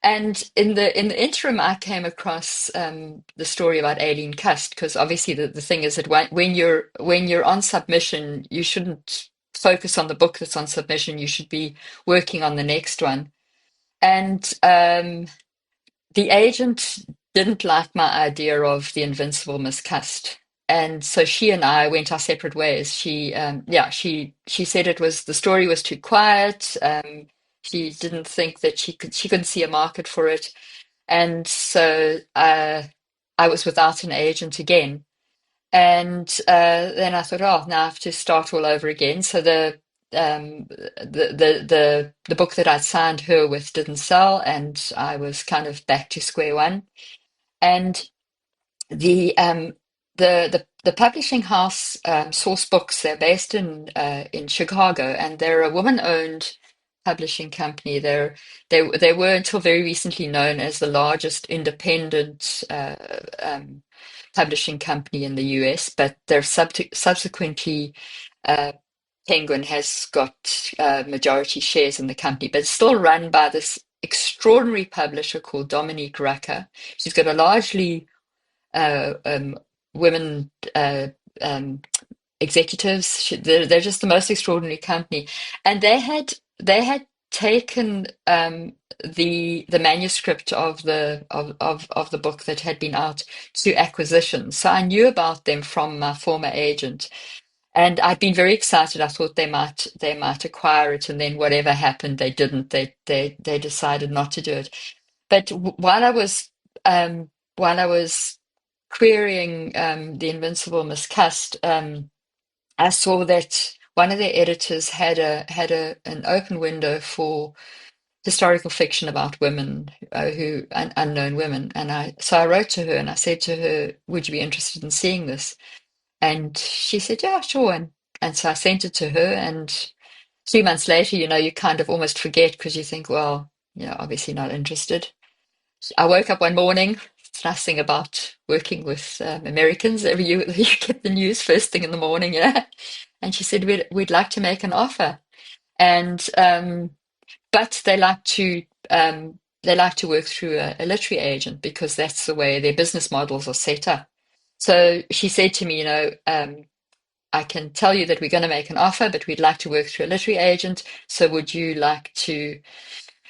C: And in the interim, I came across the story about Aileen Cust, because obviously the thing is that when you're on submission, you shouldn't focus on the book that's on submission. You should be working on the next one. And the agent didn't like my idea of the invincible Miss Cust. And so she and I went our separate ways. She said the story was too quiet. She didn't think that she couldn't see a market for it. And so I was without an agent again. And then I thought, oh, now I have to start all over again. So the book that I'd signed her with didn't sell, and I was kind of back to square one. And the publishing house, Source Books, they're based in Chicago, and they're a woman-owned publishing company. They were until very recently known as the largest independent publishing company in the US, but they're subsequently Penguin has got majority shares in the company, but it's still run by this extraordinary publisher called Dominique Rucker. She's got a largely women executives. They're just the most extraordinary company, and they had taken the manuscript of the book that had been out to acquisition. So I knew about them from my former agent, and I'd been very excited. I thought they might acquire it, and then whatever happened, they didn't. They decided not to do it. But while I was querying the Invincible Miss Cust, I saw that one of their editors had an open window for historical fiction about women, unknown women, and I wrote to her and I said to her, "Would you be interested in seeing this?" And she said, "Yeah, sure." And so I sent it to her, and 3 months later, you kind of almost forget, because you think, well, obviously not interested. I woke up one morning. It's nice thing about working with Americans. You get the news first thing in the morning, yeah. And she said, we'd like to make an offer. and but they like to work through a literary agent because that's the way their business models are set up. So she said to me, I can tell you that we're going to make an offer, but we'd like to work through a literary agent. So would you like to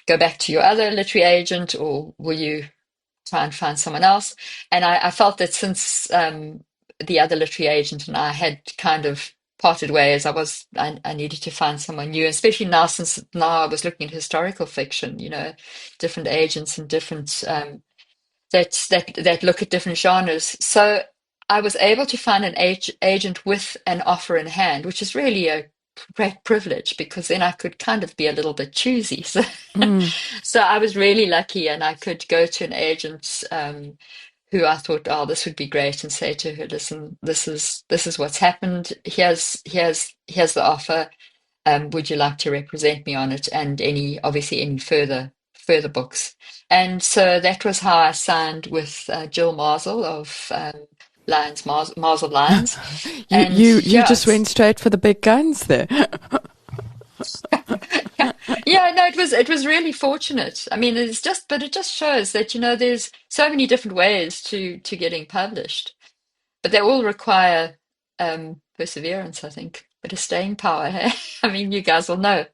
C: go back to your other literary agent, or will you try and find someone else? And I felt that since the other literary agent and I had kind of parted ways, I needed to find someone new, especially now since now I was looking at historical fiction, different agents and different that look at different genres. So I was able to find an agent with an offer in hand, which is really a great privilege because then I could kind of be a little bit choosy. So, so I was really lucky, and I could go to an agent who I thought, oh, this would be great, and say to her, listen, this is what's happened. Here's the offer. Would you like to represent me on it? And obviously any further books. And so that was how I signed with Jill Marsall of Lions, Mars of Lions. And
B: You just went straight for the big guns there.
C: yeah, no, it was really fortunate. I mean, but it just shows that there's so many different ways to getting published, but they all require perseverance, I think, bit of staying power. Hey? I mean, you guys will know.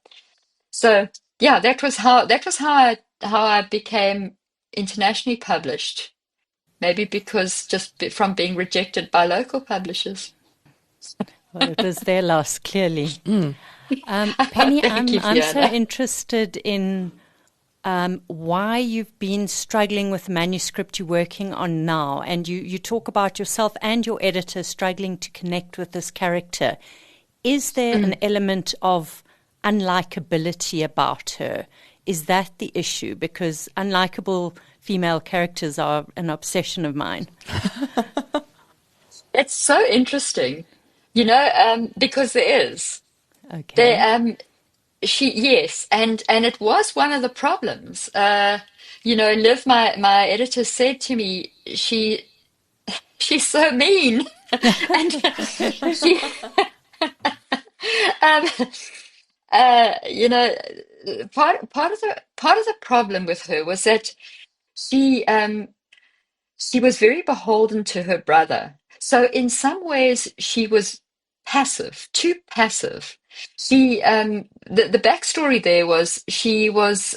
C: So yeah, that was how I became internationally published. Maybe because from being rejected by local publishers.
A: Well, it was their loss, clearly. Penny,
C: Thank you,
A: I'm so
C: Fiona.
A: interested in why you've been struggling with the manuscript you're working on now. And you talk about yourself and your editor struggling to connect with this character. Is there an element of unlikability about her? Is that the issue? Because unlikable female characters are an obsession of mine.
C: It's so interesting, because there is.
A: Okay.
C: There, yes, and it was one of the problems. Liv, my editor, said to me, she's so mean, and she, um, you know, part of the problem with her was that she she was very beholden to her brother. So in some ways, she was passive, too passive. The backstory there was she was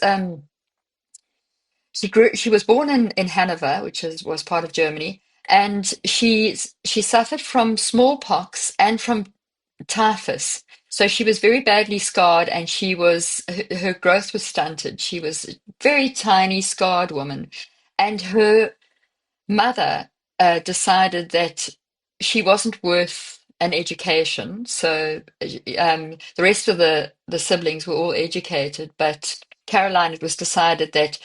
C: born in Hanover, which was part of Germany, and she suffered from smallpox and from typhus. So she was very badly scarred, and her growth was stunted. She was a very tiny, scarred woman, and her mother decided that she wasn't worth an education. So the rest of the siblings were all educated, but Caroline, it was decided that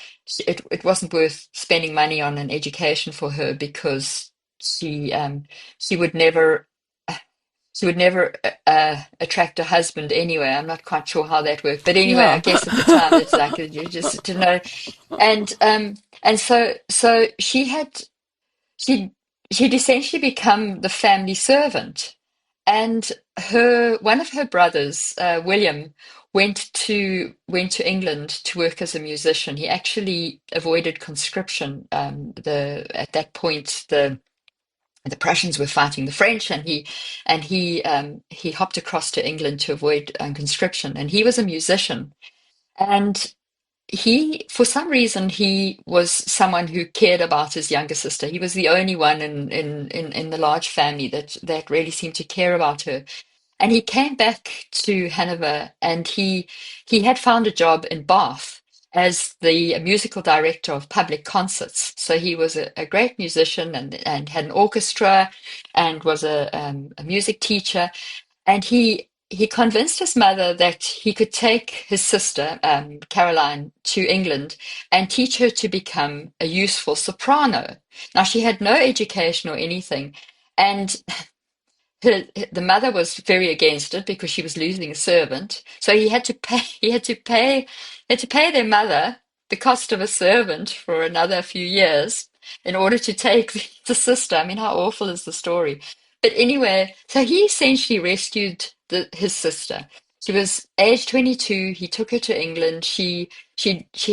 C: it wasn't worth spending money on an education for her because she would never attract a husband anyway. I'm not quite sure how that worked, but anyway, I
B: Yeah.
C: guess at the time it's like you just to know, and so she she'd essentially become the family servant, and her one of her brothers, William, went to England to work as a musician. He actually avoided conscription. At that point the Prussians were fighting the French, and he hopped across to England to avoid conscription. And he was a musician, and for some reason, he was someone who cared about his younger sister. He was the only one in the large family that really seemed to care about her. And he came back to Hanover, and he had found a job in Bath as the musical director of public concerts. So he was a great musician and had an orchestra and was a music teacher. And he convinced his mother that he could take his sister, Caroline, to England and teach her to become a useful soprano. Now, she had no education or anything. And the mother was very against it because she was losing a servant. So he had to pay their mother the cost of a servant for another few years in order to take the sister. I mean, how awful is the story? But anyway, so he essentially rescued his sister. She was age 22. He took her to England. She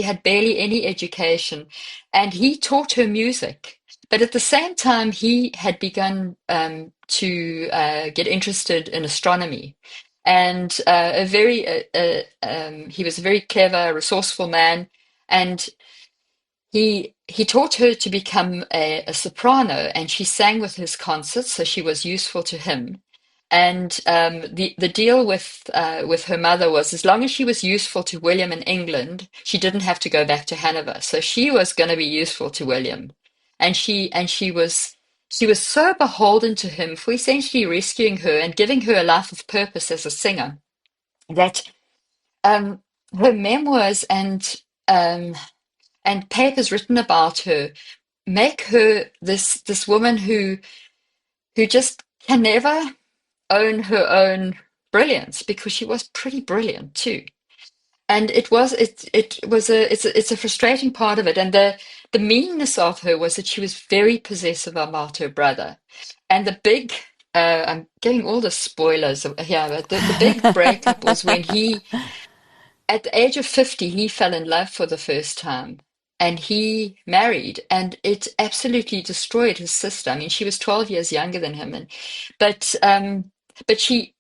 C: had barely any education, and he taught her music. But at the same time, he had begun to get interested in astronomy, and he was a very clever, resourceful man, and he taught her to become a soprano, and she sang with his concerts, so she was useful to him. And the deal with her mother was, as long as she was useful to William in England, she didn't have to go back to Hanover. So she was going to be useful to William, and she was so beholden to him for essentially rescuing her and giving her a life of purpose as a singer that um, her memoirs um, and papers written about her make her this woman who just can never own her own brilliance, because she was pretty brilliant too. And it's a frustrating part of it. And the meanness of her was that she was very possessive about her brother. And the big I'm getting all the spoilers here, but the big breakup was when at the age of 50, he fell in love for the first time, and he married, and it absolutely destroyed his sister. I mean, she was 12 years younger than him, but but she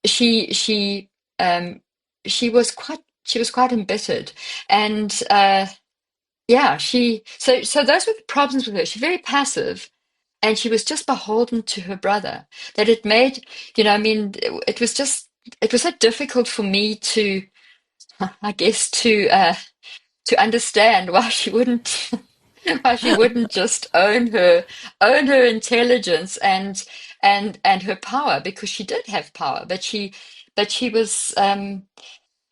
C: she um she was quite embittered, and yeah, so those were the problems with her. She's very passive, and she was just beholden to her brother. That it made, I mean, it was so difficult for me to, I guess, to understand why she wouldn't why she wouldn't just own her intelligence and her power, because she did have power, but she was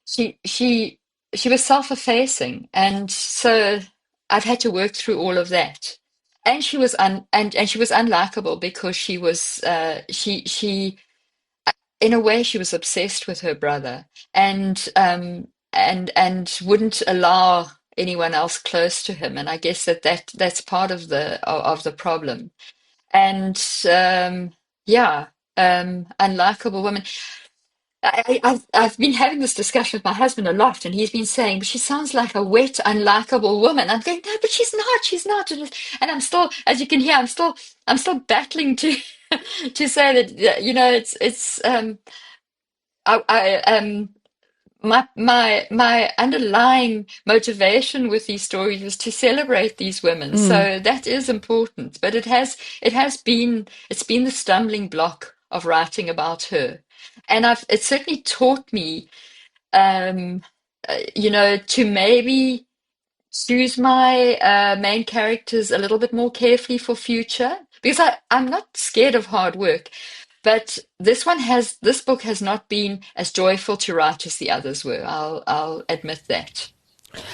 C: she she she was self-effacing, and so I've had to work through all of that. And she was and she was unlikable, because she in a way, she was obsessed with her brother, and wouldn't allow anyone else close to him. And I guess that's part of the problem. And yeah, unlikable woman. I've been having this discussion with my husband a lot, and he's been saying, "But she sounds like a wet, unlikable woman." I'm going, "No, but she's not. She's not." And I'm still, as you can hear, I'm still battling to to say that, it's I my underlying motivation with these stories is to celebrate these women.
B: Mm.
C: So that is important, but it's been the stumbling block of writing about her. And it certainly taught me, um, to maybe choose my main characters a little bit more carefully for future, because I'm not scared of hard work, but this book has not been as joyful to write as the others were. I'll admit that.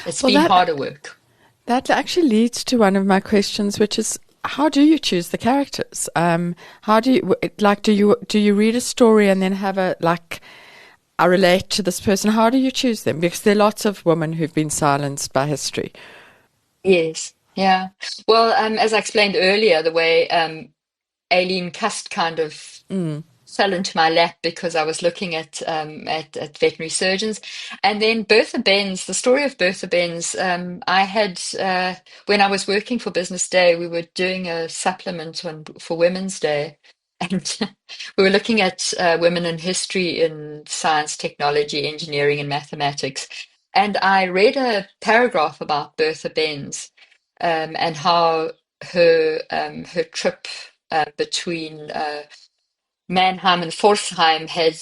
C: It's
B: Well,
C: been
B: that
C: harder work.
B: that actually leads to one of my questions, which is, how do you choose the characters? How do you like? Do you read a story and then have a like? I relate to this person. How do you choose them? Because there are lots of women who've been silenced by history.
C: Yes, yeah. Well, as I explained earlier, the way Aileen Cust kind of
B: Mm.
C: fell into my lap, because I was looking at veterinary surgeons. And then Bertha Benz, the story of Bertha Benz, I had when I was working for Business Day, we were doing a supplement for Women's Day, and we were looking at women in history, in science, technology, engineering, and mathematics. And I read a paragraph about Bertha Benz, and how her trip between Mannheim and Pforzheim had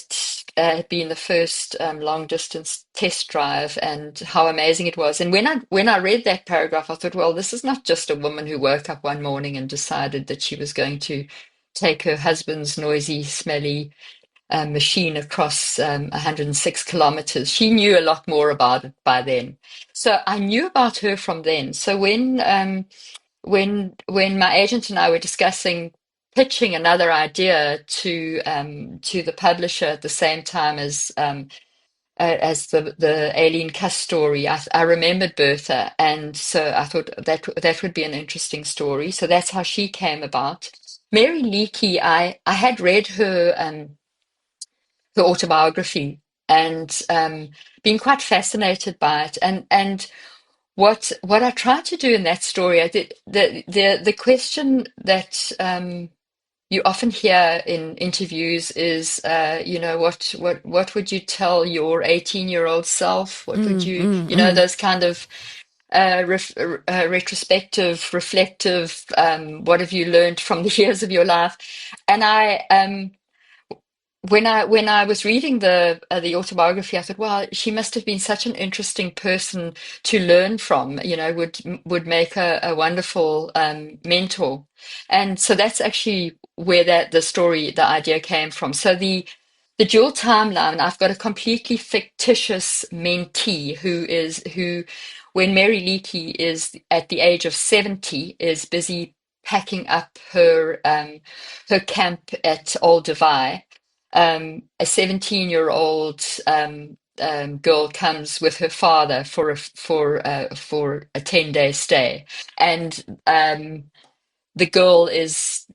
C: been the first long distance test drive, and how amazing it was. And when I read that paragraph, I thought, well, this is not just a woman who woke up one morning and decided that she was going to take her husband's noisy, smelly machine across 106 kilometers. She knew a lot more about it by then. So I knew about her from then. So when my agent and I were discussing pitching another idea to the publisher at the same time as the Aileen Cuss story, I remembered Bertha, and so I thought that would be an interesting story. So that's how she came about. Mary Leakey, I had read her autobiography, and been quite fascinated by it. And what I tried to do in that story, I did the question that you often hear in interviews is, what would you tell your 18-year-old self? What would you, those kind of retrospective, reflective, what have you learned from the years of your life? And when I was reading the autobiography, I thought, wow, she must have been such an interesting person to learn from. Would make a wonderful mentor. And so that's actually where the idea came from. So the dual timeline, I've got a completely fictitious mentee who, when Mary Leakey is at the age of 70, is busy packing up her camp at Old Divide. A 17-year-old girl comes with her father for a 10-day stay, and the girl is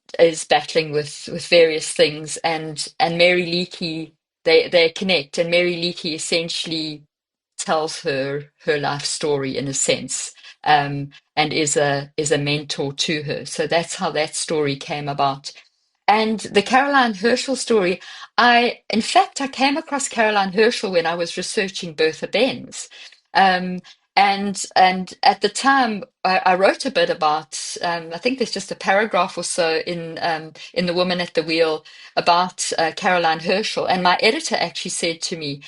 C: battling with various things, and Mary Leakey, they connect, and Mary Leakey essentially tells her life story in a sense, and is a mentor to her. So that's how that story came about. And the Caroline Herschel story, in fact, I came across Caroline Herschel when I was researching Bertha Benz. Um, and at the time, I wrote a bit about, I think there's just a paragraph or so in The Woman at the Wheel about Caroline Herschel. And my editor actually said to me,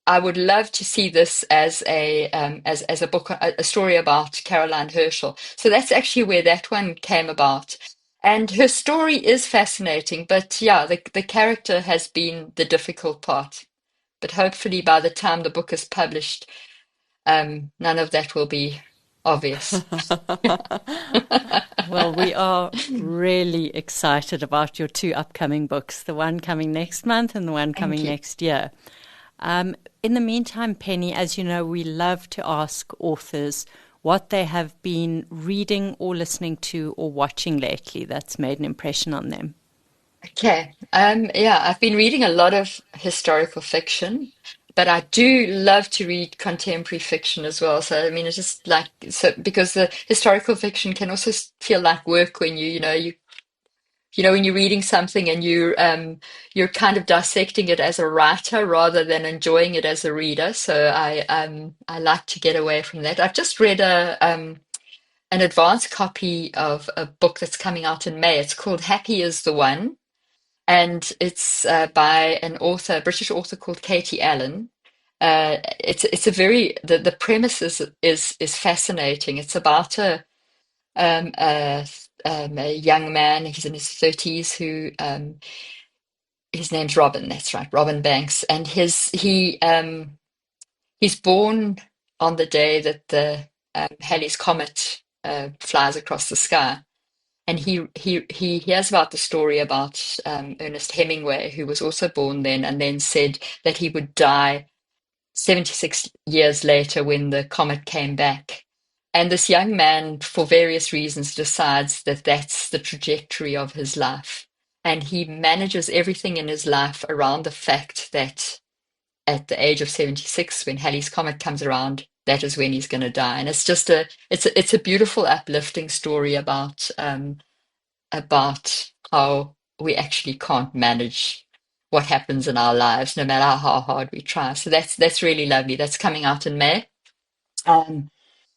C: I would love to see this as as a book, a story about Caroline Herschel. So that's actually where that one came about. And her story is fascinating, but yeah, the character has been the difficult part. But hopefully by the time the book is published, none of that will be obvious.
A: Well, we are really excited about your two upcoming books, the one coming next month and the one
C: Thank
A: coming
C: you.
A: next year. In the meantime, Penny, as you know, we love to ask authors what they have been reading or listening to or watching lately that's made an impression on them.
C: Okay. Yeah, I've been reading a lot of historical fiction, but I do love to read contemporary fiction as well. So, I mean, it's just like, so because the historical fiction can also feel like work when when you're reading something and you're kind of dissecting it as a writer rather than enjoying it as a reader. So I like to get away from that. I've just read an advanced copy of a book that's coming out in May. It's called Happy is the One, and it's by an author, a British author called Katie Allen. It's a very the premise is fascinating. It's about um, a a young man. He's in his 30s who his name's Robin. That's right, Robin Banks, and he's born on the day that the Halley's Comet flies across the sky. And he hears about the story about Ernest Hemingway, who was also born then, and then said that he would die 76 years later when the comet came back. And this young man, for various reasons, decides that that's the trajectory of his life. And he manages everything in his life around the fact that at the age of 76, when Halley's Comet comes around, that is when he's going to die. And it's just it's a beautiful, uplifting story about how we actually can't manage what happens in our lives, no matter how hard we try. So that's really lovely. That's coming out in May. Um,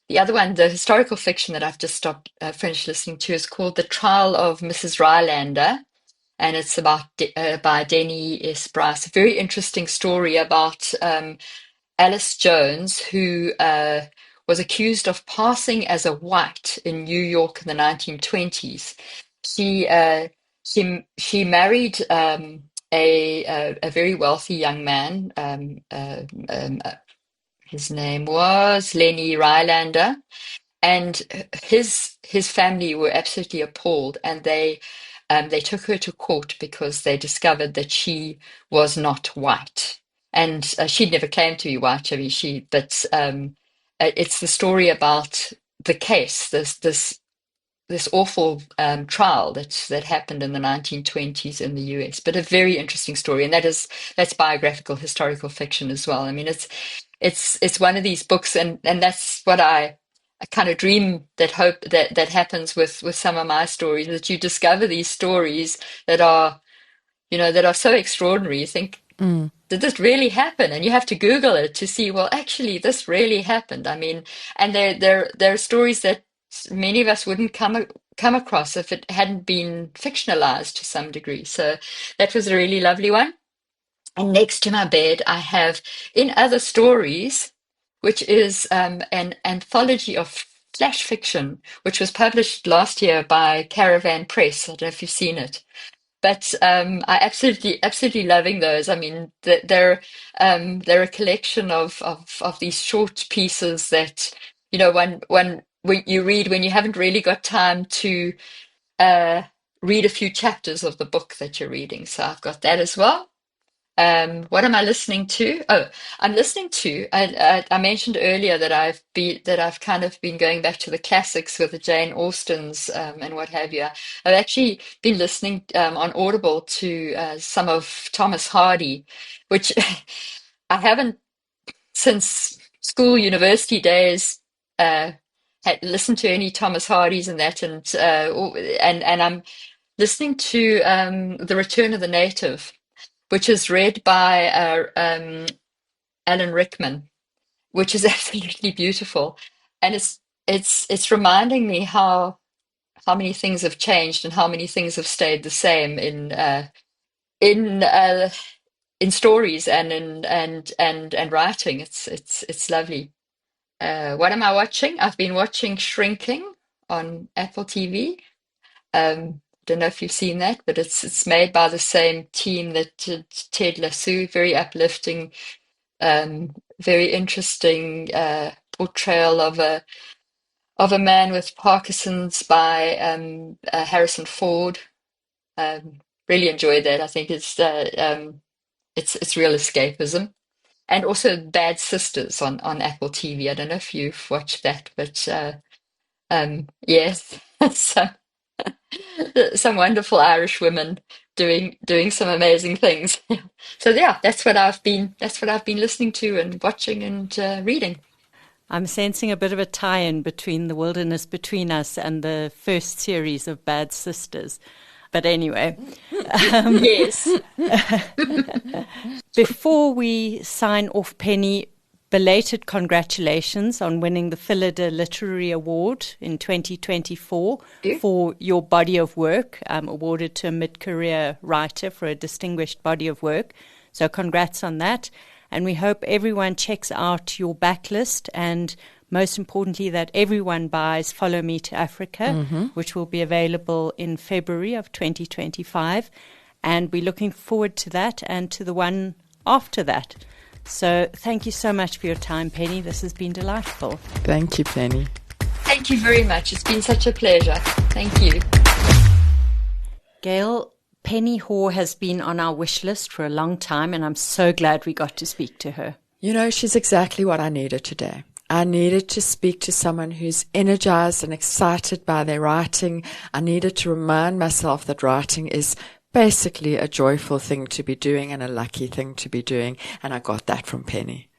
C: the other one, the historical fiction that I've just finished listening to, is called The Trial of Mrs. Rylander, and it's about by Denny S. Bryce. A very interesting story about Alice Jones, who was accused of passing as a white in New York in the 1920s. She she married a very wealthy young man. His name was Lenny Rylander, and his family were absolutely appalled, and they took her to court because they discovered that she was not white, and she'd never claimed to be white. I mean, but it's the story about the case. This this awful trial that happened in the 1920s in the US, but a very interesting story, and that's biographical historical fiction as well. I mean, it's one of these books, and that's what I kind of dream that happens with some of my stories, that you discover these stories that are, that are so extraordinary. You think, did this really happen? And you have to Google it to see, well, actually, this really happened. I mean, and there are stories that many of us wouldn't come across if it hadn't been fictionalized to some degree. So that was a really lovely one. And next to my bed, I have In Other Stories, which is an anthology of flash fiction, which was published last year by Caravan Press. I don't know if you've seen it. But I absolutely loving those. I mean, they're a collection of these short pieces that, when you read when you haven't really got time to read a few chapters of the book that you're reading. So I've got that as well. What am I listening to? Oh, I'm listening to. I mentioned earlier that I've kind of been going back to the classics with the Jane Austens and what have you. I've actually been listening on Audible to some of Thomas Hardy, which I haven't since school university days had listened to any Thomas Hardys and that, and I'm listening to The Return of the Native, which is read by Alan Rickman, which is absolutely beautiful, and it's reminding me how many things have changed and how many things have stayed the same in stories and in writing. It's lovely. What am I watching? I've been watching Shrinking on Apple TV. Don't know if you've seen that, but it's made by the same team that did Ted Lasso. Very uplifting, very interesting portrayal of a man with Parkinson's by Harrison Ford. Really enjoyed that. I think it's real escapism. And also Bad Sisters on Apple TV. I don't know if you've watched that, but yes, some wonderful Irish women doing some amazing things. So yeah, that's what I've been listening to and watching and reading.
A: I'm sensing a bit of a tie-in between The Wilderness Between Us and the first series of Bad Sisters. But anyway.
C: Yes.
A: Before we sign off, Penny, belated congratulations on winning the Phillida Literary Award in 2024 for your body of work, awarded to a mid-career writer for a distinguished body of work. So congrats on that. And we hope everyone checks out your backlist, and most importantly that everyone buys Follow Me to Africa, which will be available in February of 2025. And we're looking forward to that and to the one after that. So thank you so much for your time, Penny. This has been delightful.
B: Thank you, Penny.
C: Thank you very much. It's been such a pleasure. Thank you.
A: Gail, Penny Haw has been on our wish list for a long time, and I'm so glad we got to speak to her.
B: You know, she's exactly what I needed today. I needed to speak to someone who's energized and excited by their writing. I needed to remind myself that writing is basically a joyful thing to be doing and a lucky thing to be doing. And I got that from Penny.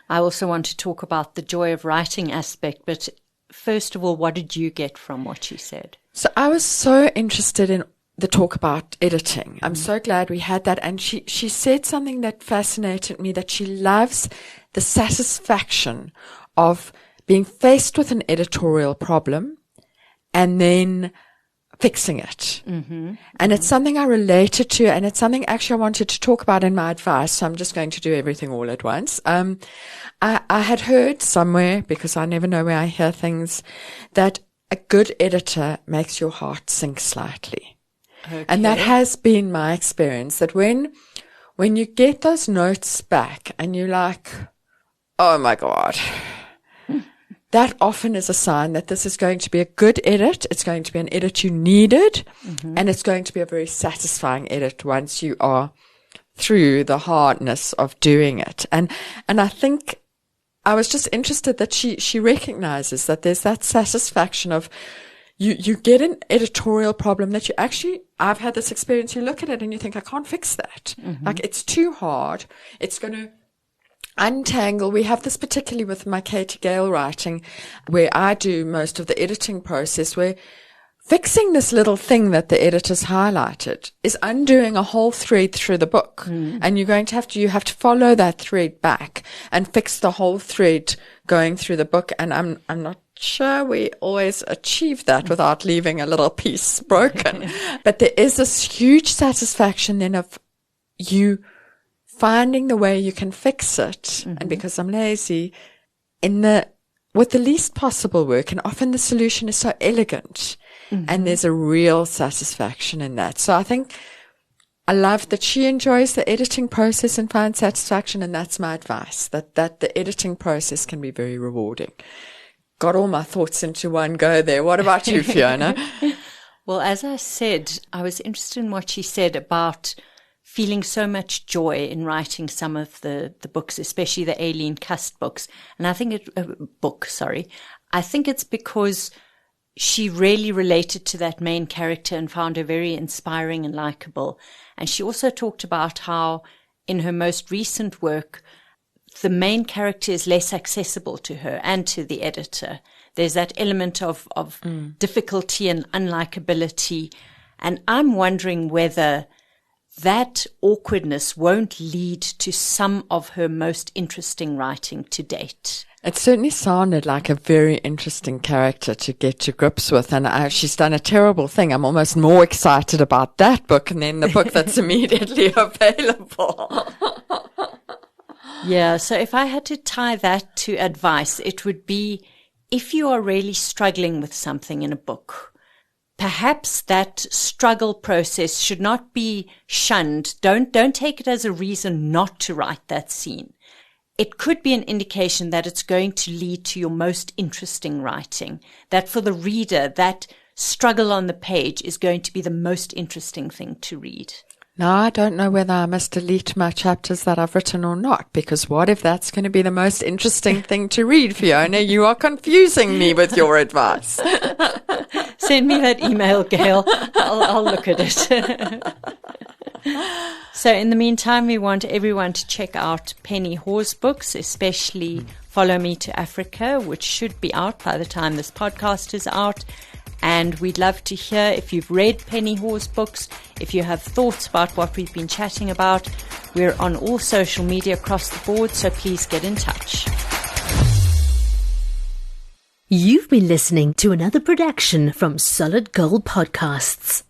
A: I also want to talk about the joy of writing aspect, but first of all, what did you get from what she said?
B: So I was so interested in the talk about editing. I'm so glad we had that. And she said something that fascinated me, that she loves the satisfaction of being faced with an editorial problem and then fixing it. And it's something I related to, and it's something actually I wanted to talk about in my advice. So I'm just going to do everything all at once. I had heard somewhere, because I never know where I hear things, that a good editor makes your heart sink slightly. Okay. And that has been my experience, that when you get those notes back and you're like, oh my God, that often is a sign that this is going to be a good edit. It's going to be an edit you needed, and it's going to be a very satisfying edit once you are through the hardness of doing it. And I think I was just interested that she recognizes that there's that satisfaction of you get an editorial problem that I've had this experience, you look at it and you think, I can't fix that. Like, it's too hard. It's going to untangle. We have this particularly with my Katie Gail writing, where I do most of the editing process, where fixing this little thing that the editor's highlighted is undoing a whole thread through the book. And you have to follow that thread back and fix the whole thread going through the book. And I'm not sure we always achieve that without leaving a little piece broken. But there is this huge satisfaction then of you finding the way you can fix it. And because I'm lazy, with the least possible work, and often the solution is so elegant, and there's a real satisfaction in that. So I think I love that she enjoys the editing process and finds satisfaction, and that's my advice, that the editing process can be very rewarding. Got all my thoughts into one go there. What about you, Fiona?
A: Well, as I said, I was interested in what she said about feeling so much joy in writing some of the books, especially the Aileen Cust books. And I think I think it's because she really related to that main character and found her very inspiring and likable. And she also talked about how in her most recent work, the main character is less accessible to her and to the editor. There's that element of difficulty and unlikability. And I'm wondering whether that awkwardness won't lead to some of her most interesting writing to date.
B: It certainly sounded like a very interesting character to get to grips with, and she's done a terrible thing. I'm almost more excited about that book than the book that's immediately available.
A: Yeah, so if I had to tie that to advice, it would be, if you are really struggling with something in a book, perhaps that struggle process should not be shunned. Don't take it as a reason not to write that scene. It could be an indication that it's going to lead to your most interesting writing, that for the reader, that struggle on the page is going to be the most interesting thing to read.
B: Now, I don't know whether I must delete my chapters that I've written or not, because what if that's going to be the most interesting thing to read, Fiona? You are confusing me with your advice.
A: Send me that email, Gail. I'll look at it. So in the meantime, we want everyone to check out Penny Haw's books, especially Follow Me to Africa, which should be out by the time this podcast is out. And we'd love to hear if you've read Penny Haw's books, if you have thoughts about what we've been chatting about. We're on all social media across the board, so please get in touch.
D: You've been listening to another production from Solid Gold Podcasts.